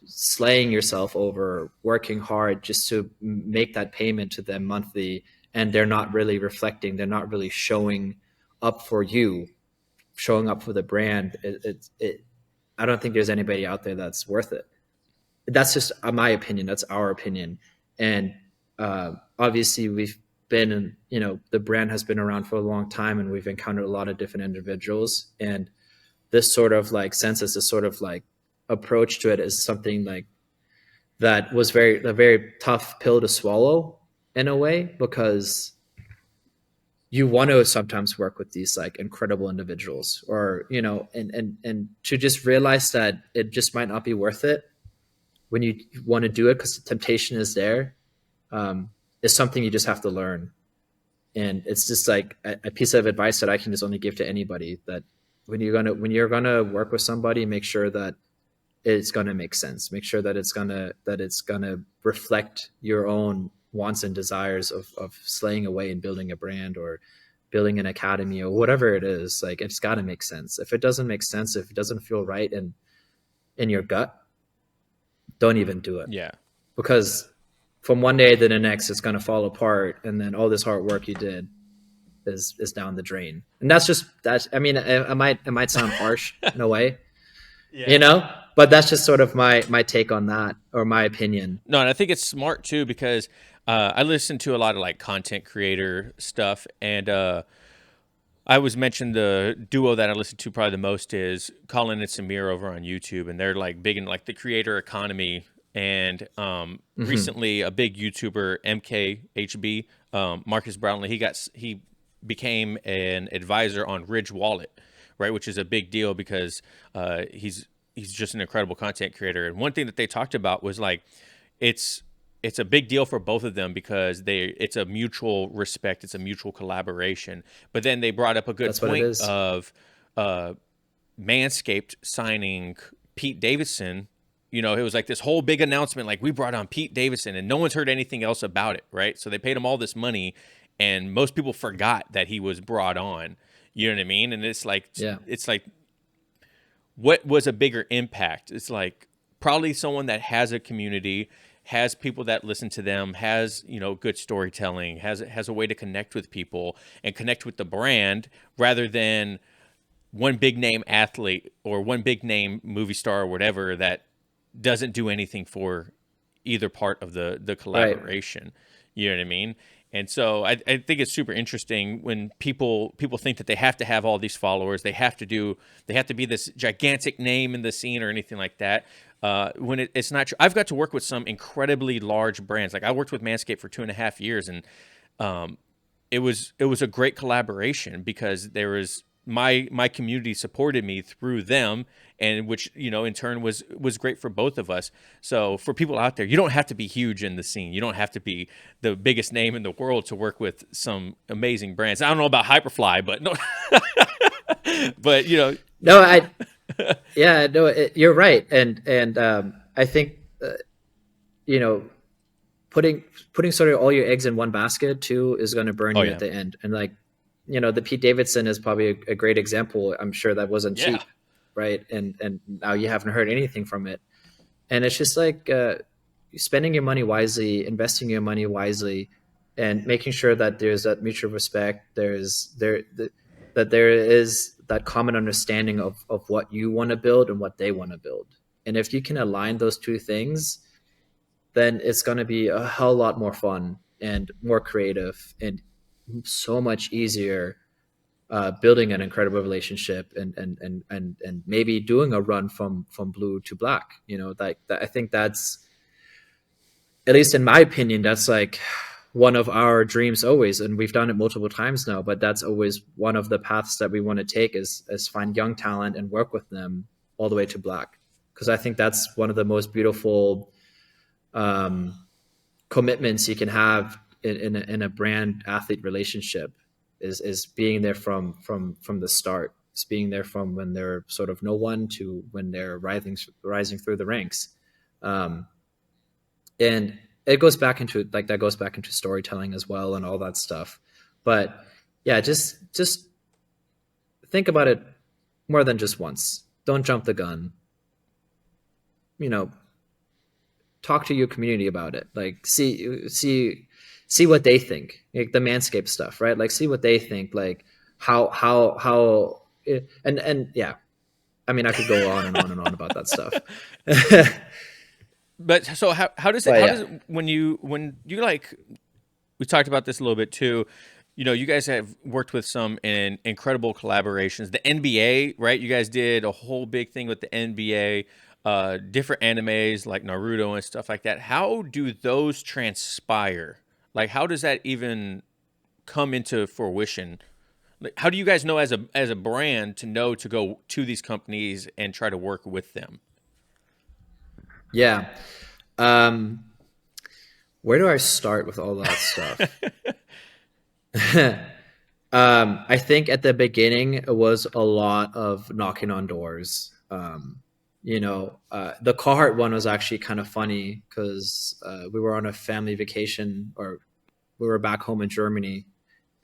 slaying yourself over, working hard just to make that payment to them monthly, and they're not really reflecting, they're not really showing up for you, showing up for the brand. I don't think there's anybody out there that's worth it. That's just my opinion. That's our opinion. And obviously we've been, the brand has been around for a long time, and we've encountered a lot of different individuals. And this sort of like census, this sort of like approach to it is something like that was a very tough pill to swallow in a way, because you want to sometimes work with these like incredible individuals, or, and to just realize that it just might not be worth it when you want to do it because the temptation is there, is something you just have to learn. And it's just like a piece of advice that I can just only give to anybody, that when you're gonna work with somebody, make sure that it's gonna make sense. Make sure that it's gonna reflect your own wants and desires of slaying away and building a brand or building an academy or whatever it is. Like, it's got to make sense. If it doesn't make sense, if it doesn't feel right in your gut, don't even do it. Yeah. Because from one day to the next, it's going to fall apart, and then all this hard work you did is down the drain. And I mean, it might sound harsh in a way, but that's just sort of my take on that, or my opinion. No, and I think it's smart too, because I listen to a lot of like content creator stuff, and I was mentioned the duo that I listen to probably the most is Colin and Samir over on YouTube, and they're like big in like the creator economy. And recently, a big YouTuber, MKHB, Marcus Brownlee, he became an advisor on Ridge Wallet, right? Which is a big deal because he's just an incredible content creator. And one thing that they talked about was like it's a big deal for both of them because it's a mutual respect, it's a mutual collaboration. But then they brought up a good point of Manscaped signing Pete Davidson. It was like this whole big announcement, like we brought on Pete Davidson, and no one's heard anything else about it, right? So they paid him all this money, and most people forgot that he was brought on. You know what I mean? And it's like, what was a bigger impact? It's like probably someone that has a community, has people that listen to them, has, good storytelling, has a way to connect with people and connect with the brand, rather than one big name athlete or one big name movie star or whatever that doesn't do anything for either part of the collaboration. Right. You know what I mean? And so I think it's super interesting when people think that they have to have all these followers, they have to be this gigantic name in the scene or anything like that. When it's not true. I've got to work with some incredibly large brands. Like I worked with Manscaped for 2.5 years, and it was a great collaboration because there was my community supported me through them, and which in turn was great for both of us. So for people out there, you don't have to be huge in the scene. You don't have to be the biggest name in the world to work with some amazing brands. I don't know about Hyperfly, but no, but you're right, and I think putting sort of all your eggs in one basket too is going to burn you at the end. And like, the Pete Davidson is probably a great example. I'm sure that wasn't cheap, right? And now you haven't heard anything from it. And it's just like spending your money wisely, investing your money wisely, and making sure that there's that mutual respect. That there is that common understanding of what you want to build and what they want to build. And if you can align those two things, then it's going to be a hell lot more fun and more creative and so much easier building an incredible relationship and maybe doing a run from blue to black. I think that's, at least in my opinion, that's like one of our dreams always, and we've done it multiple times now, but that's always one of the paths that we want to take is find young talent and work with them all the way to black. Because I think that's one of the most beautiful commitments you can have in a brand athlete relationship, is being there from the start. It's being there from when they're sort of no one to when they're rising through the ranks. Um, and it goes back into like that goes back into storytelling as well and all that stuff. But yeah, just think about it more than just once. Don't jump the gun. You know, talk to your community about it. Like see what they think. Like the Manscaped stuff, right? Like see what they think. Like how and yeah. I mean, I could go on and on and on about that stuff. But so how does it But how yeah, does it when you like, we talked about this a little bit too. You know, you guys have worked with some incredible collaborations. The NBA, right? You guys did a whole big thing with the NBA, different animes like Naruto and stuff like that. How do those transpire? Like, how does that even come into fruition? Like, how do you guys know as a brand to know to go to these companies and try to work with them? yeah. Um, where do I start with all that stuff? I think at the beginning it was a lot of knocking on doors. The Carhartt one was actually kind of funny because we were on a family vacation, or we were back home in Germany,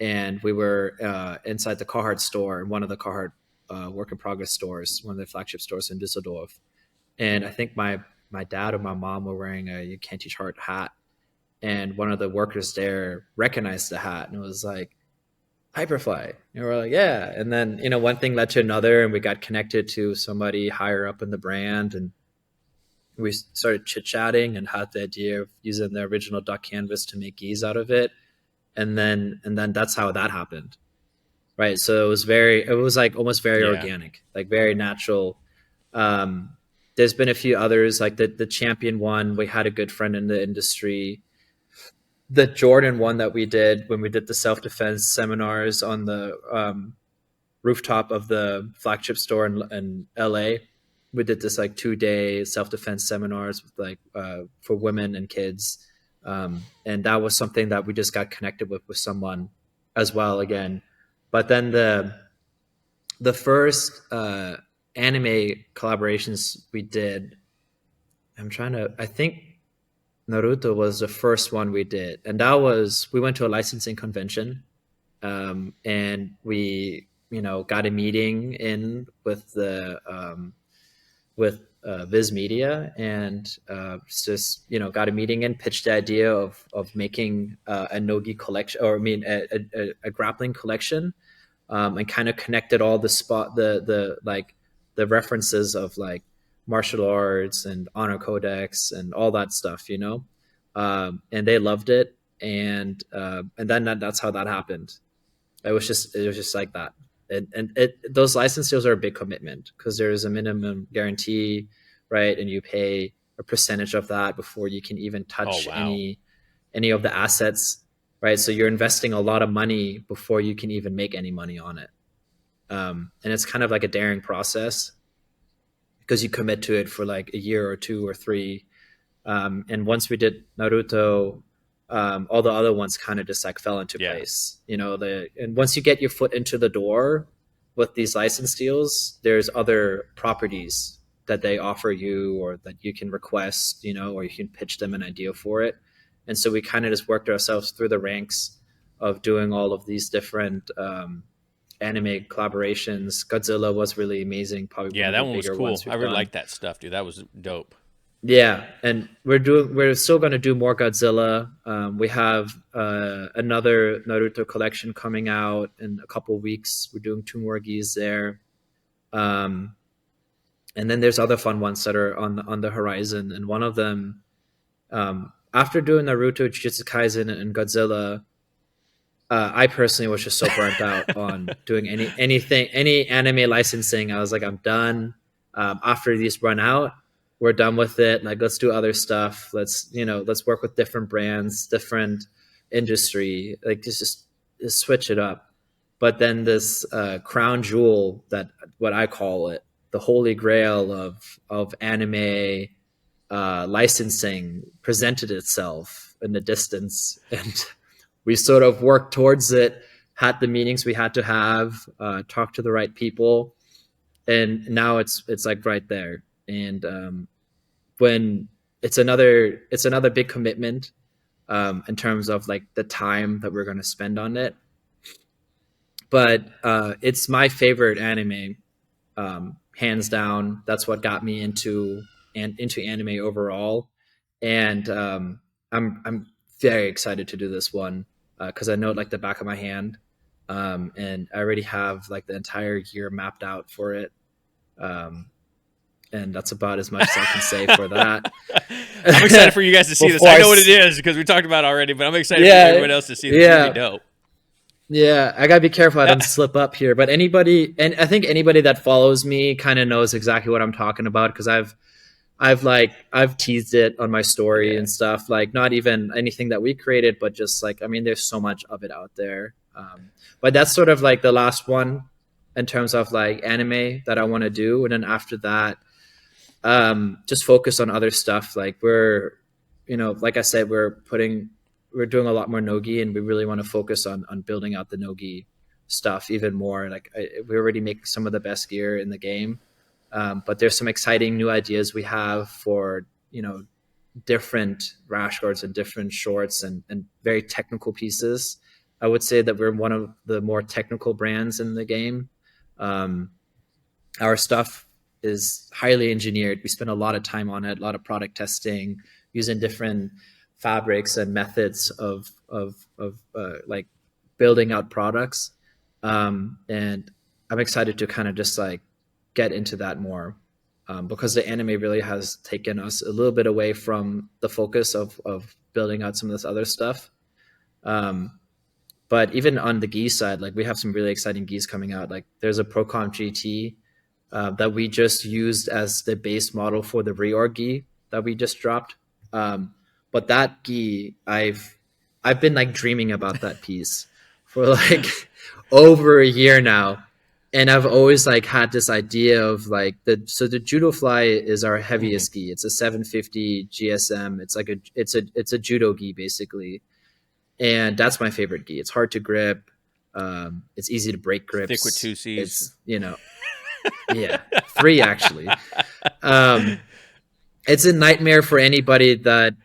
and we were inside the Carhartt store, one of the Carhartt work in progress stores, one of the flagship stores in Düsseldorf. And I think my dad or my mom were wearing a "You Can't Teach Hard" hat, and one of the workers there recognized the hat and was like, "Hyperfly." And we're like, "Yeah." And then one thing led to another, and we got connected to somebody higher up in the brand, and we started chit chatting and had the idea of using the original duck canvas to make geese out of it, and then that's how that happened, right? So it was like almost very Yeah. organic, like very natural. um there's been a few others, like the champion one. We had a good friend in the industry. The Jordan one that we did when we did the self-defense seminars on the rooftop of the flagship store in LA. We did this like 2-day self-defense seminars with like for women and kids. And that was something that we just got connected with someone as well again. But then the first anime collaborations we did, I think Naruto was the first one we did. And we went to a licensing convention, and we got a meeting in with Viz Media, and just got a meeting in, pitched the idea of making a nogi collection, or I mean a grappling collection, and kind of connected all the references of like martial arts and honor codex and all that stuff, and they loved it, and then that's how that happened. It was just like that. Those license deals are a big commitment because there is a minimum guarantee, right? And you pay a percentage of that before you can even Oh touch wow. any of the assets, right? So you're investing a lot of money before you can even make any money on it. And it's kind of like a daring process because you commit to it for like a year or 2 or 3. And once we did Naruto, all the other ones kind of just like fell into Yeah. place. And once you get your foot into the door with these license deals, there's other properties that they offer you or that you can request, or you can pitch them an idea for it. And so we kind of just worked ourselves through the ranks of doing all of these different anime collaborations. Godzilla was really amazing, probably one Yeah, of that the one was bigger cool. ones I we've really done. like that stuff, dude. That was dope. Yeah, and we're still going to do more Godzilla. We have another Naruto collection coming out in a couple weeks. We're doing 2 more gis there, um, and then there's other fun ones that are on the horizon. And one of them, after doing Naruto, Jujutsu Kaisen, and Godzilla, I personally was just so burnt out on doing any anime licensing. I was like, I'm done. After these run out, we're done with it. Like, let's do other stuff. Let's work with different brands, different industry. Like, just switch it up. But then this crown jewel, that what I call it, the holy grail of anime licensing, presented itself in the distance, and we sort of worked towards it, had the meetings we had to have, talked to the right people, and now it's like right there. And when it's another big commitment in terms of like the time that we're going to spend on it. But it's my favorite anime, hands down. That's what got me into anime overall, and I'm very excited to do this one because I know it like the back of my hand, and I already have like the entire year mapped out for it. Um, and that's about as much as I can say for that. I'm excited for you guys to see this. I know what it is because we talked about it already, but I'm excited for everyone else to see this. It's really dope. Yeah, I gotta be careful I don't slip up here. But anybody, and I think anybody that follows me kind of knows exactly what I'm talking about because I've teased it on my story and stuff. Like not even anything that we created, but just like, I mean, there's so much of it out there. But that's sort of like the last one in terms of like anime that I want to do, and then after that, just focus on other stuff. Like we're, like I said, we're doing a lot more nogi, and we really want to focus on building out the nogi stuff even more. Like we already make some of the best gear in the game, but there's some exciting new ideas we have for different rash guards and different shorts and very technical pieces. I would say that we're one of the more technical brands in the game. Our stuff is highly engineered. We spend a lot of time on it, a lot of product testing, using different fabrics and methods of like building out products. And I'm excited to kind of just like get into that more, because the anime really has taken us a little bit away from the focus of building out some of this other stuff. But even on the gi side, like we have some really exciting gis coming out. Like there's a Procom GT that we just used as the base model for the reorg gi that we just dropped. But that gi, I've been like dreaming about that piece for like over a year now. And I've always like had this idea of like so the Judo Fly is our heaviest gi. It's a 750 GSM. It's like it's a judo gi basically. And that's my favorite gi. It's hard to grip. It's easy to break grips. Thick with 2 C's. It's, yeah, 3 actually. It's a nightmare for anybody that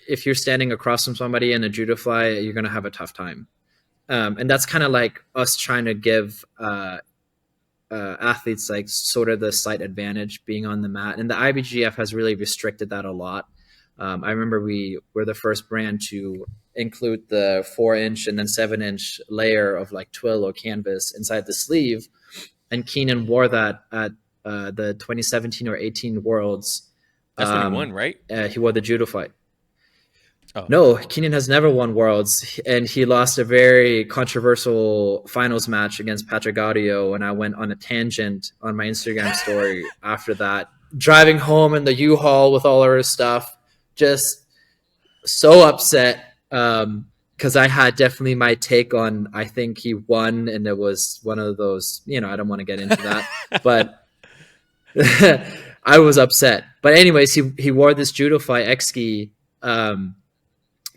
if you're standing across from somebody in a Judo Fly, you're going to have a tough time. And that's kind of like us trying to give athletes like sort of the slight advantage being on the mat. And the IBGF has really restricted that a lot. I remember we were the first brand to include the 4-inch and then 7-inch layer of like twill or canvas inside the sleeve. And Keenan wore that at the 2017 or 18 Worlds. That's when he won, right? He wore the Judo Fly. Oh. No, Keenan has never won Worlds, and he lost a very controversial finals match against Patrick Gaudio, and I went on a tangent on my Instagram story after that, driving home in the U-Haul with all our stuff, just so upset because I had definitely my take on, I think he won, and it was one of those, I don't want to get into that, but I was upset. But anyways, he wore this Judo Fly X-Ski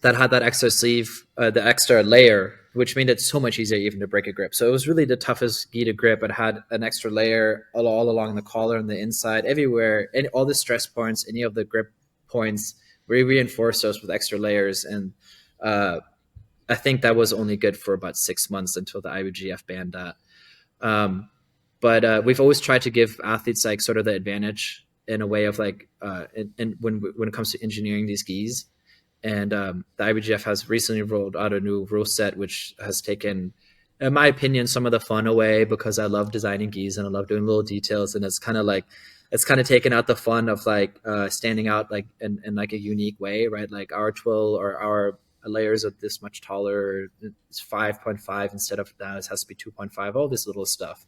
that had that extra sleeve, the extra layer, which made it so much easier even to break a grip. So it was really the toughest gi to grip. It had an extra layer all along the collar and the inside, everywhere, and all the stress points, any of the grip points, we reinforced those with extra layers. And I think that was only good for about 6 months until the IBGF banned that. But we've always tried to give athletes like sort of the advantage in a way of like, and when it comes to engineering these gis. And the IBGF has recently rolled out a new rule set, which has taken, in my opinion, some of the fun away, because I love designing gis and I love doing little details. And it's kind of taken out the fun of like standing out like in like a unique way, right? Like our twill or our layers are this much taller. It's 5.5 instead of now it has to be 2.5. All this little stuff,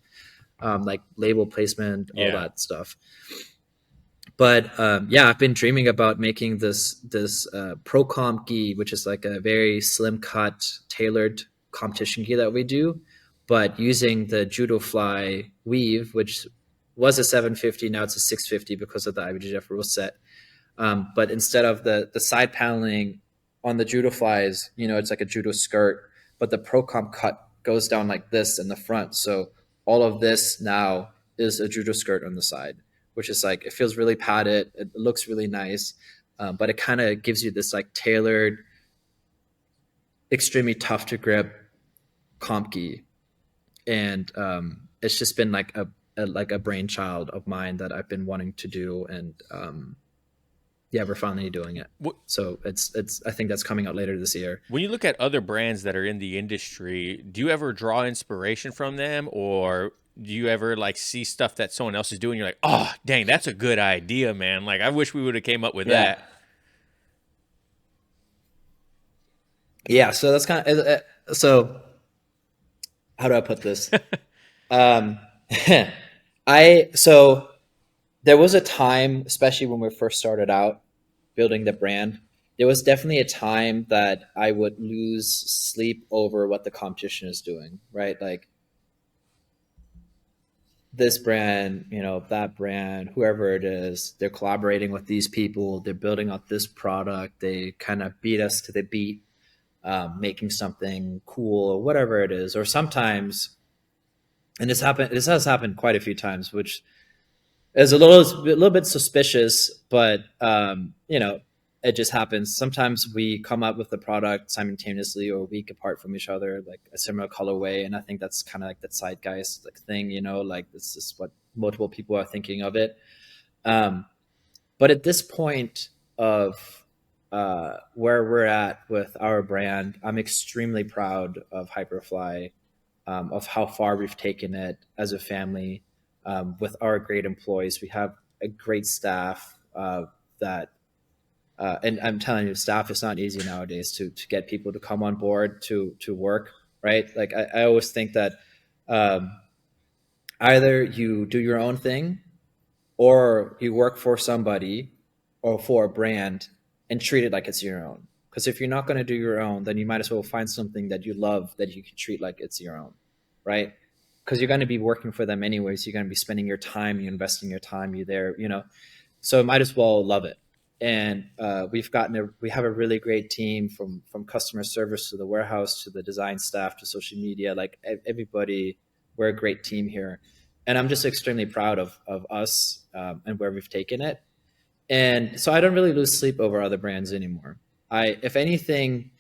like label placement, all that stuff. But I've been dreaming about making this pro comp gi, which is like a very slim cut, tailored competition gi that we do, but using the Judo Fly weave, which was a 750, now it's a 650 because of the IBJJF rule set. But instead of the side paneling on the Judo Flies, it's like a judo skirt, but the pro comp cut goes down like this in the front. So all of this now is a judo skirt on the side, which is like, it feels really padded. It looks really nice. But it kind of gives you this like tailored, extremely tough to grip comp gi. And it's just been like a brainchild of mine that I've been wanting to do. And yeah, we're finally doing it. So it's I think that's coming out later this year. When you look at other brands that are in the industry, do you ever draw inspiration from them, or do you ever like see stuff that someone else is doing? You're like, oh, dang, that's a good idea, man. Like, I wish we would have came up with Yeah. that. Yeah. So that's kind of, so how do I put this? Um, so there was a time, especially when we first started out building the brand, there was definitely a time that I would lose sleep over what the competition is doing, right? Like this brand, that brand, whoever it is, they're collaborating with these people, they're building out this product, they kind of beat us to the beat, making something cool or whatever it is. Or sometimes, and this has happened quite a few times, which is a little bit suspicious, but it just happens. Sometimes we come up with the product simultaneously or a week apart from each other, like a similar colorway, and I think that's kind of like the zeitgeist like thing, like this is what multiple people are thinking of it. But at this point of where we're at with our brand, I'm extremely proud of Hyperfly, of how far we've taken it as a family, with our great employees. We have a great staff that, and I'm telling you, staff is not easy nowadays to get people to come on board to work, right? Like I always think that um, either you do your own thing or you work for somebody or for a brand and treat it like it's your own. Because if you're not going to do your own, then you might as well find something that you love that you can treat like it's your own, right? Because you're going to be working for them anyways. You're going to be spending your time, you're investing your time, you're there, so might as well love it. And we have a really great team from customer service to the warehouse to the design staff to social media. Like everybody, we're a great team here, and I'm just extremely proud of us, and where we've taken it. And so I don't really lose sleep over other brands anymore. If anything,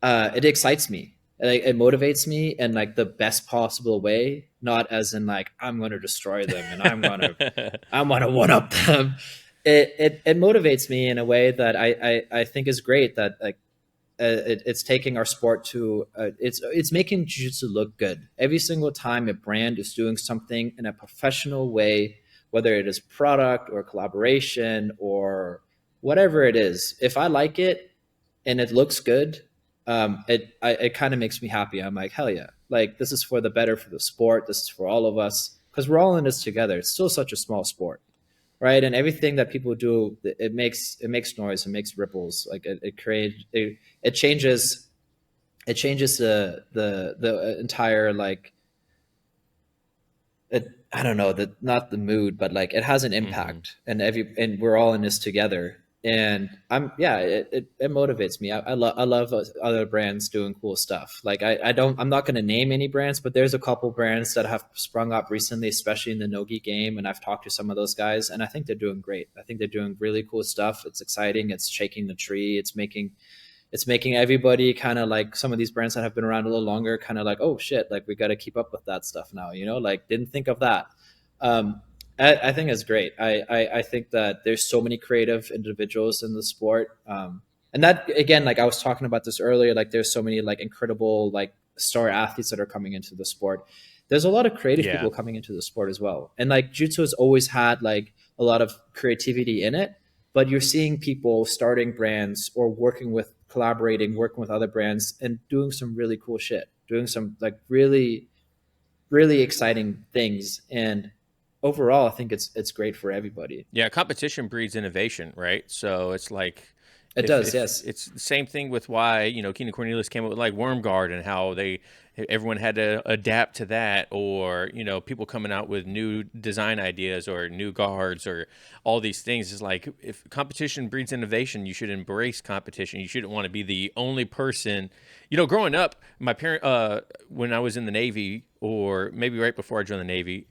it excites me. It motivates me in like the best possible way, not as in like I'm going to destroy them and I'm gonna one up them. It motivates me in a way that I think is great. That like it's taking our sport to it's making jiu-jitsu look good every single time a brand is doing something in a professional way, whether it is product or collaboration or whatever it is. If I like it and it looks good, it kind of makes me happy. I'm like, hell yeah, like this is for the better for the sport, this is for all of us, because we're all in this together. It's still such a small sport, right? And everything that people do, it makes noise, it makes ripples. Like it creates it changes the entire like I don't know, that not the mood, but like it has an Mm-hmm. impact, and we're all in this together. And it motivates me. I love other brands doing cool stuff. Like I'm not going to name any brands, but there's a couple brands that have sprung up recently, especially in the Nogi game. And I've talked to some of those guys, and I think they're doing great. I think they're doing really cool stuff. It's exciting. It's shaking the tree. It's making everybody kind of like some of these brands that have been around a little longer, kind of like, oh shit, like we got to keep up with that stuff now, like didn't think of that. um, I think it's great. I think that there's so many creative individuals in the sport, and that again, like I was talking about this earlier, like there's so many like incredible like star athletes that are coming into the sport. There's a lot of creative Yeah. people coming into the sport as well, and like jiu-jitsu has always had like a lot of creativity in it, but you're seeing people starting brands or working with other brands and doing some really cool shit, doing some like really, really exciting things. And overall, I think it's great for everybody. Yeah, competition breeds innovation, right? So it's like It does, yes. It's the same thing with why, you know, Keenan Cornelius came up with like Worm Guard and how everyone had to adapt to that, or, you know, people coming out with new design ideas or new guards or all these things. Is like, if competition breeds innovation, you should embrace competition. You shouldn't want to be the only person. You know, growing up, my parent, when I was in the Navy, or maybe right before I joined the Navy,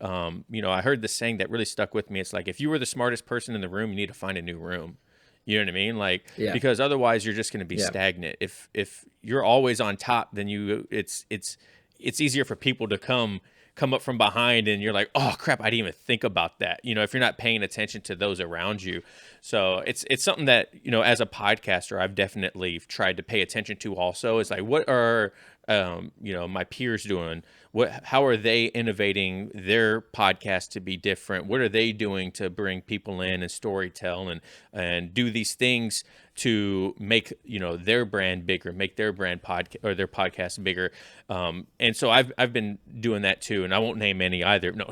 you know, I heard this saying that really stuck with me. It's like, if you were the smartest person in the room, you need to find a new room. You know what I mean? Like, Yeah. because otherwise you're just going to be Yeah. stagnant. If you're always on top, then it's easier for people to come up from behind, and you're like, oh crap, I didn't even think about that. You know, if you're not paying attention to those around you. So it's something that, you know, as a podcaster, I've definitely tried to pay attention to also. Is like, what are you know, my peers doing? How are they innovating their podcast to be different? What are they doing to bring people in and storytell and do these things to make, you know, their brand bigger, make their brand podcast or their podcast bigger? And so I've been doing that too, and I won't name any either. No,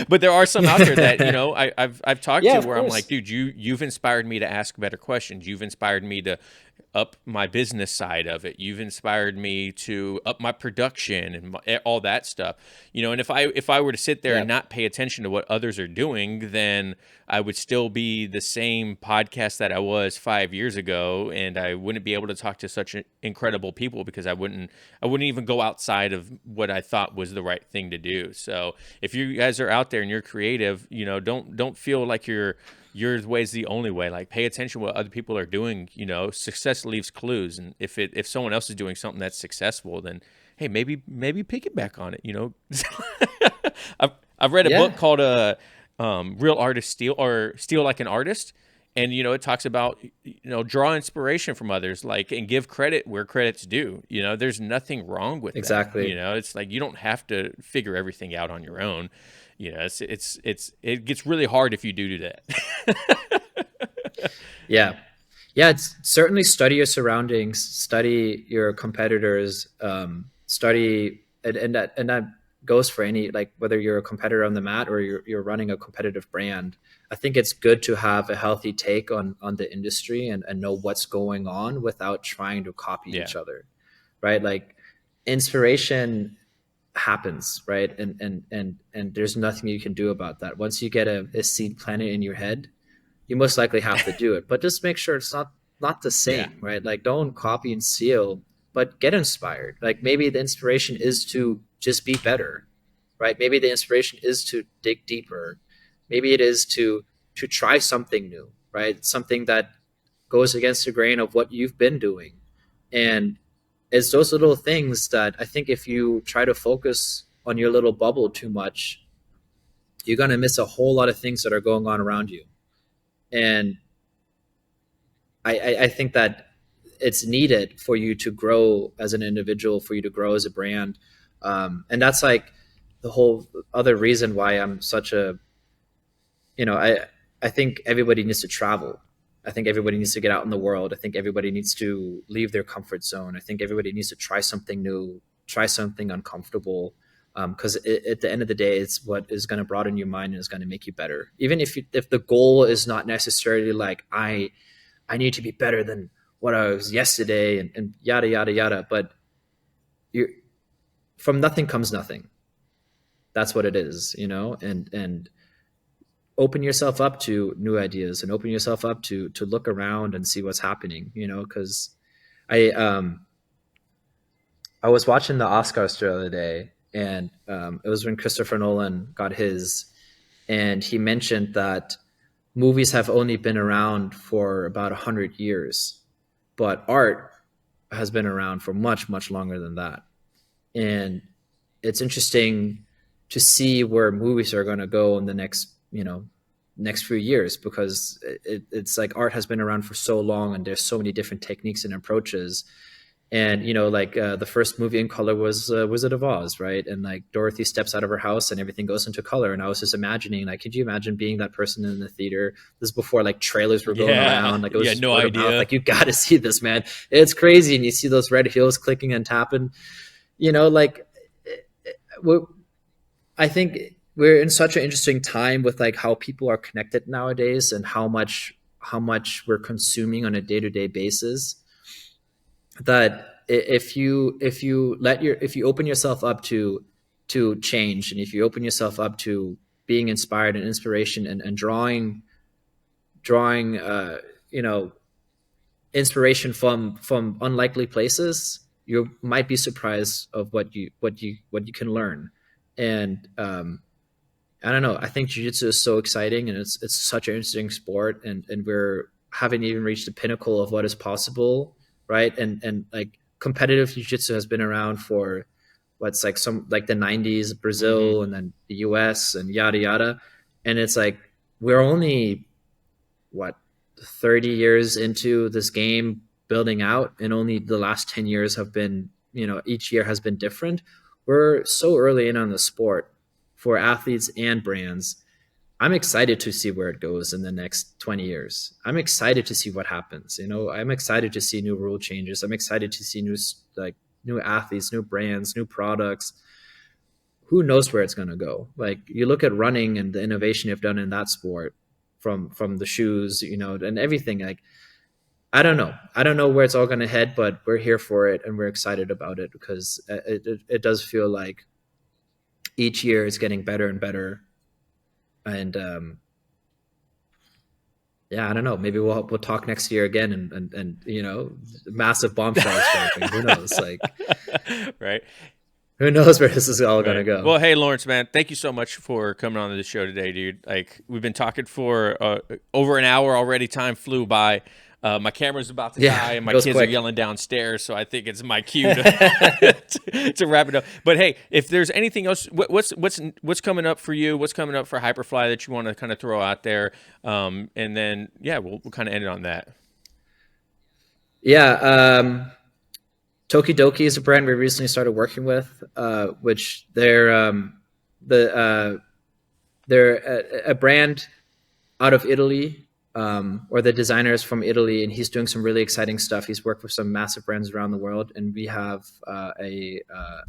but there are some out there that, you know, I've talked Yeah, to of where I'm course. like, dude, you've inspired me to ask better questions. You've inspired me to up my business side of it. You've inspired me to up my production and all that stuff. You know, and if I were to sit there Yeah. and not pay attention to what others are doing, then I would still be the same podcast that I was 5 years ago, and I wouldn't be able to talk to such incredible people because I wouldn't even go outside of what I thought was the right thing to do. So if you guys are out there and you're creative, you know, don't feel like your way is the only way. Like, pay attention to what other people are doing. You know, success leaves clues, and if someone else is doing something that's successful, then hey, maybe piggyback on it. You know, I've read a book Yeah. called Real Artist Steal, or Steal Like an Artist. And, you know, it talks about, you know, draw inspiration from others, like, and give credit where credit's due. You know, there's nothing wrong with that. You Exactly. know, it's like, you don't have to figure everything out on your own. You know, it gets really hard if you do that. Yeah. Yeah, it's certainly study your surroundings, study your competitors, study, and that goes for any, like, whether you're a competitor on the mat or you're running a competitive brand. I think it's good to have a healthy take on the industry and know what's going on without trying to copy Yeah. each other, right? Like, inspiration happens, right? And there's nothing you can do about that. Once you get a seed planted in your head, you most likely have to do it, but just make sure it's not the Yeah. same, right? Like, don't copy and steal, but get inspired. Like, maybe the inspiration is to just be better, right? Maybe the inspiration is to dig deeper. Maybe it is to try something new, right? Something that goes against the grain of what you've been doing. And it's those little things that I think, if you try to focus on your little bubble too much, you're going to miss a whole lot of things that are going on around you. And I think that it's needed for you to grow as an individual, for you to grow as a brand. And that's like the whole other reason why I'm such a, you know, I think everybody needs to travel. I think everybody needs to get out in the world. I think everybody needs to leave their comfort zone. I think everybody needs to try something new, try something uncomfortable. Because at the end of the day, it's what is going to broaden your mind and is going to make you better. Even if the goal is not necessarily like, I need to be better than what I was yesterday, and yada yada yada. But you, from nothing comes nothing. That's what it is, you know. And open yourself up to new ideas, and open yourself up to look around and see what's happening, you know. Because I was watching the Oscars the other day, and it was when Christopher Nolan got his, and he mentioned that movies have only been around for about 100 years, but art has been around for much, much longer than that. And it's interesting to see where movies are going to go in the next few years, because it's like art has been around for so long, and there's so many different techniques and approaches. And, you know, like the first movie in color was Wizard of Oz, right? And like Dorothy steps out of her house and everything goes into color. And I was just imagining, like, could you imagine being that person in the theater? This is before like trailers were going Yeah. around. Like, it was Yeah. just No word of mouth. idea. Like, you got to see this, man. It's crazy. And you see those red heels clicking and tapping, you know, like, I think we're in such an interesting time with like how people are connected nowadays, and how much how much we're consuming on a day-to-day basis, that if you open yourself up to change, and if you open yourself up to being inspired and inspiration, and drawing you know, inspiration from unlikely places, you might be surprised of what you can learn. And I don't know, I think jiu-jitsu is so exciting, and it's such an interesting sport, and we're haven't even reached the pinnacle of what is possible, right? And like, competitive jiu-jitsu has been around for what's like some like the 90s, Brazil, and then the US, and yada yada. And it's like, we're only what 30 years into this game building out, and only the last 10 years have been, you know, each year has been different. We're so early in on the sport for athletes and brands. I'm excited to see where it goes in the next 20 years. I'm excited to see what happens. You know, I'm excited to see new rule changes. I'm excited to see new athletes, new brands, new products. Who knows where it's going to go? Like, you look at running and the innovation you've done in that sport, from the shoes, you know, and everything. Like, I don't know where it's all going to head, but we're here for it, and we're excited about it, because it does feel like each year is getting better and better. And yeah, I don't know. Maybe we'll talk next year again, and you know, massive bombshells. Who knows? Like, right. Who knows where this is all going to go? Well, hey, Laurenz, man, thank you so much for coming on to the show today, dude. Like, we've been talking for over an hour already. Time flew by. My camera's about to die, and my kids are yelling downstairs, so I think it's my cue to wrap it up. But hey, if there's anything else, what's coming up for you? What's coming up for Hyperfly that you want to kind of throw out there? And then, yeah, we'll kind of end it on that. Yeah. Tokidoki is a brand we recently started working with, which they're a brand out of Italy, or the designer is from Italy, and he's doing some really exciting stuff. He's worked with some massive brands around the world, and we have a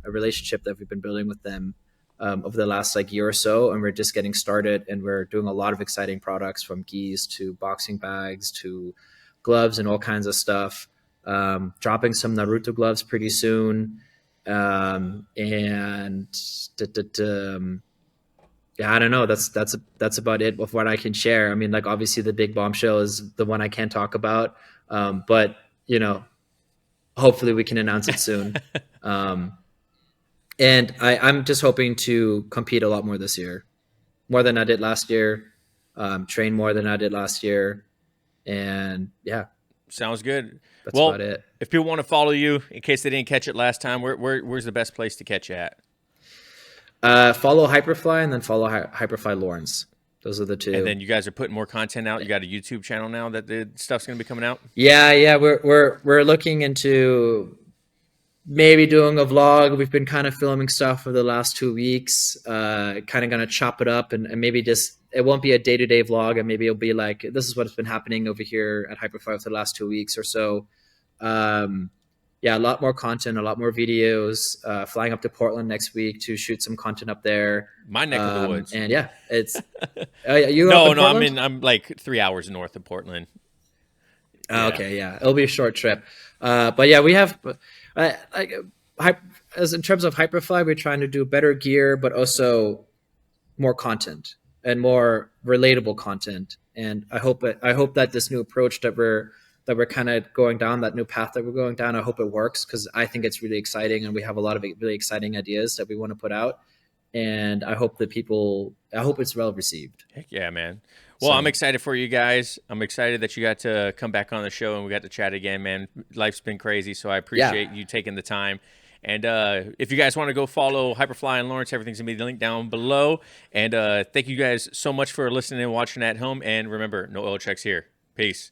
relationship that we've been building with them over the last year or so, and we're just getting started, and we're doing a lot of exciting products, from gis to boxing bags to gloves and all kinds of stuff. Dropping some Naruto gloves pretty soon. And yeah, I don't know. That's about it with what I can share. I mean, like, obviously the big bombshell is the one I can't talk about. But you know, hopefully we can announce it soon. And I'm just hoping to compete a lot more this year, more than I did last year, train more than I did last year. And yeah. Sounds good. That's about it. If people want to follow you, in case they didn't catch it last time, where's the best place to catch you at? Follow Hyperfly, and then follow Hyperfly Laurenz. Those are the two. And then you guys are putting more content out. You got a YouTube channel now that the stuff's going to be coming out? Yeah. We're looking into maybe doing a vlog. We've been kind of filming stuff for the last 2 weeks. Kind of going to chop it up, and maybe just, it won't be a day-to-day vlog, and maybe it'll be like, this is what's been happening over here at Hyperfly for the last 2 weeks or so. Yeah, a lot more content, a lot more videos. Flying up to Portland next week to shoot some content up there. My neck of the woods. And yeah, it's I'm like 3 hours north of Portland. Yeah. Okay, yeah, it'll be a short trip. But yeah, we have as in terms of Hyperfly, we're trying to do better gear, but also more content and more relatable content. And I hope that this new approach that we're kind of going down, that new path that we're going down, I hope it works, because I think it's really exciting, and we have a lot of really exciting ideas that we want to put out. And I hope it's well received. Heck yeah, man. Well, I'm excited for you guys. I'm excited that you got to come back on the show and we got to chat again, man. Life's been crazy, so I appreciate you taking the time. And if you guys want to go follow Hyperfly and Laurenz, everything's going to be linked down below. And thank you guys so much for listening and watching at home. And remember, no oil checks here. Peace.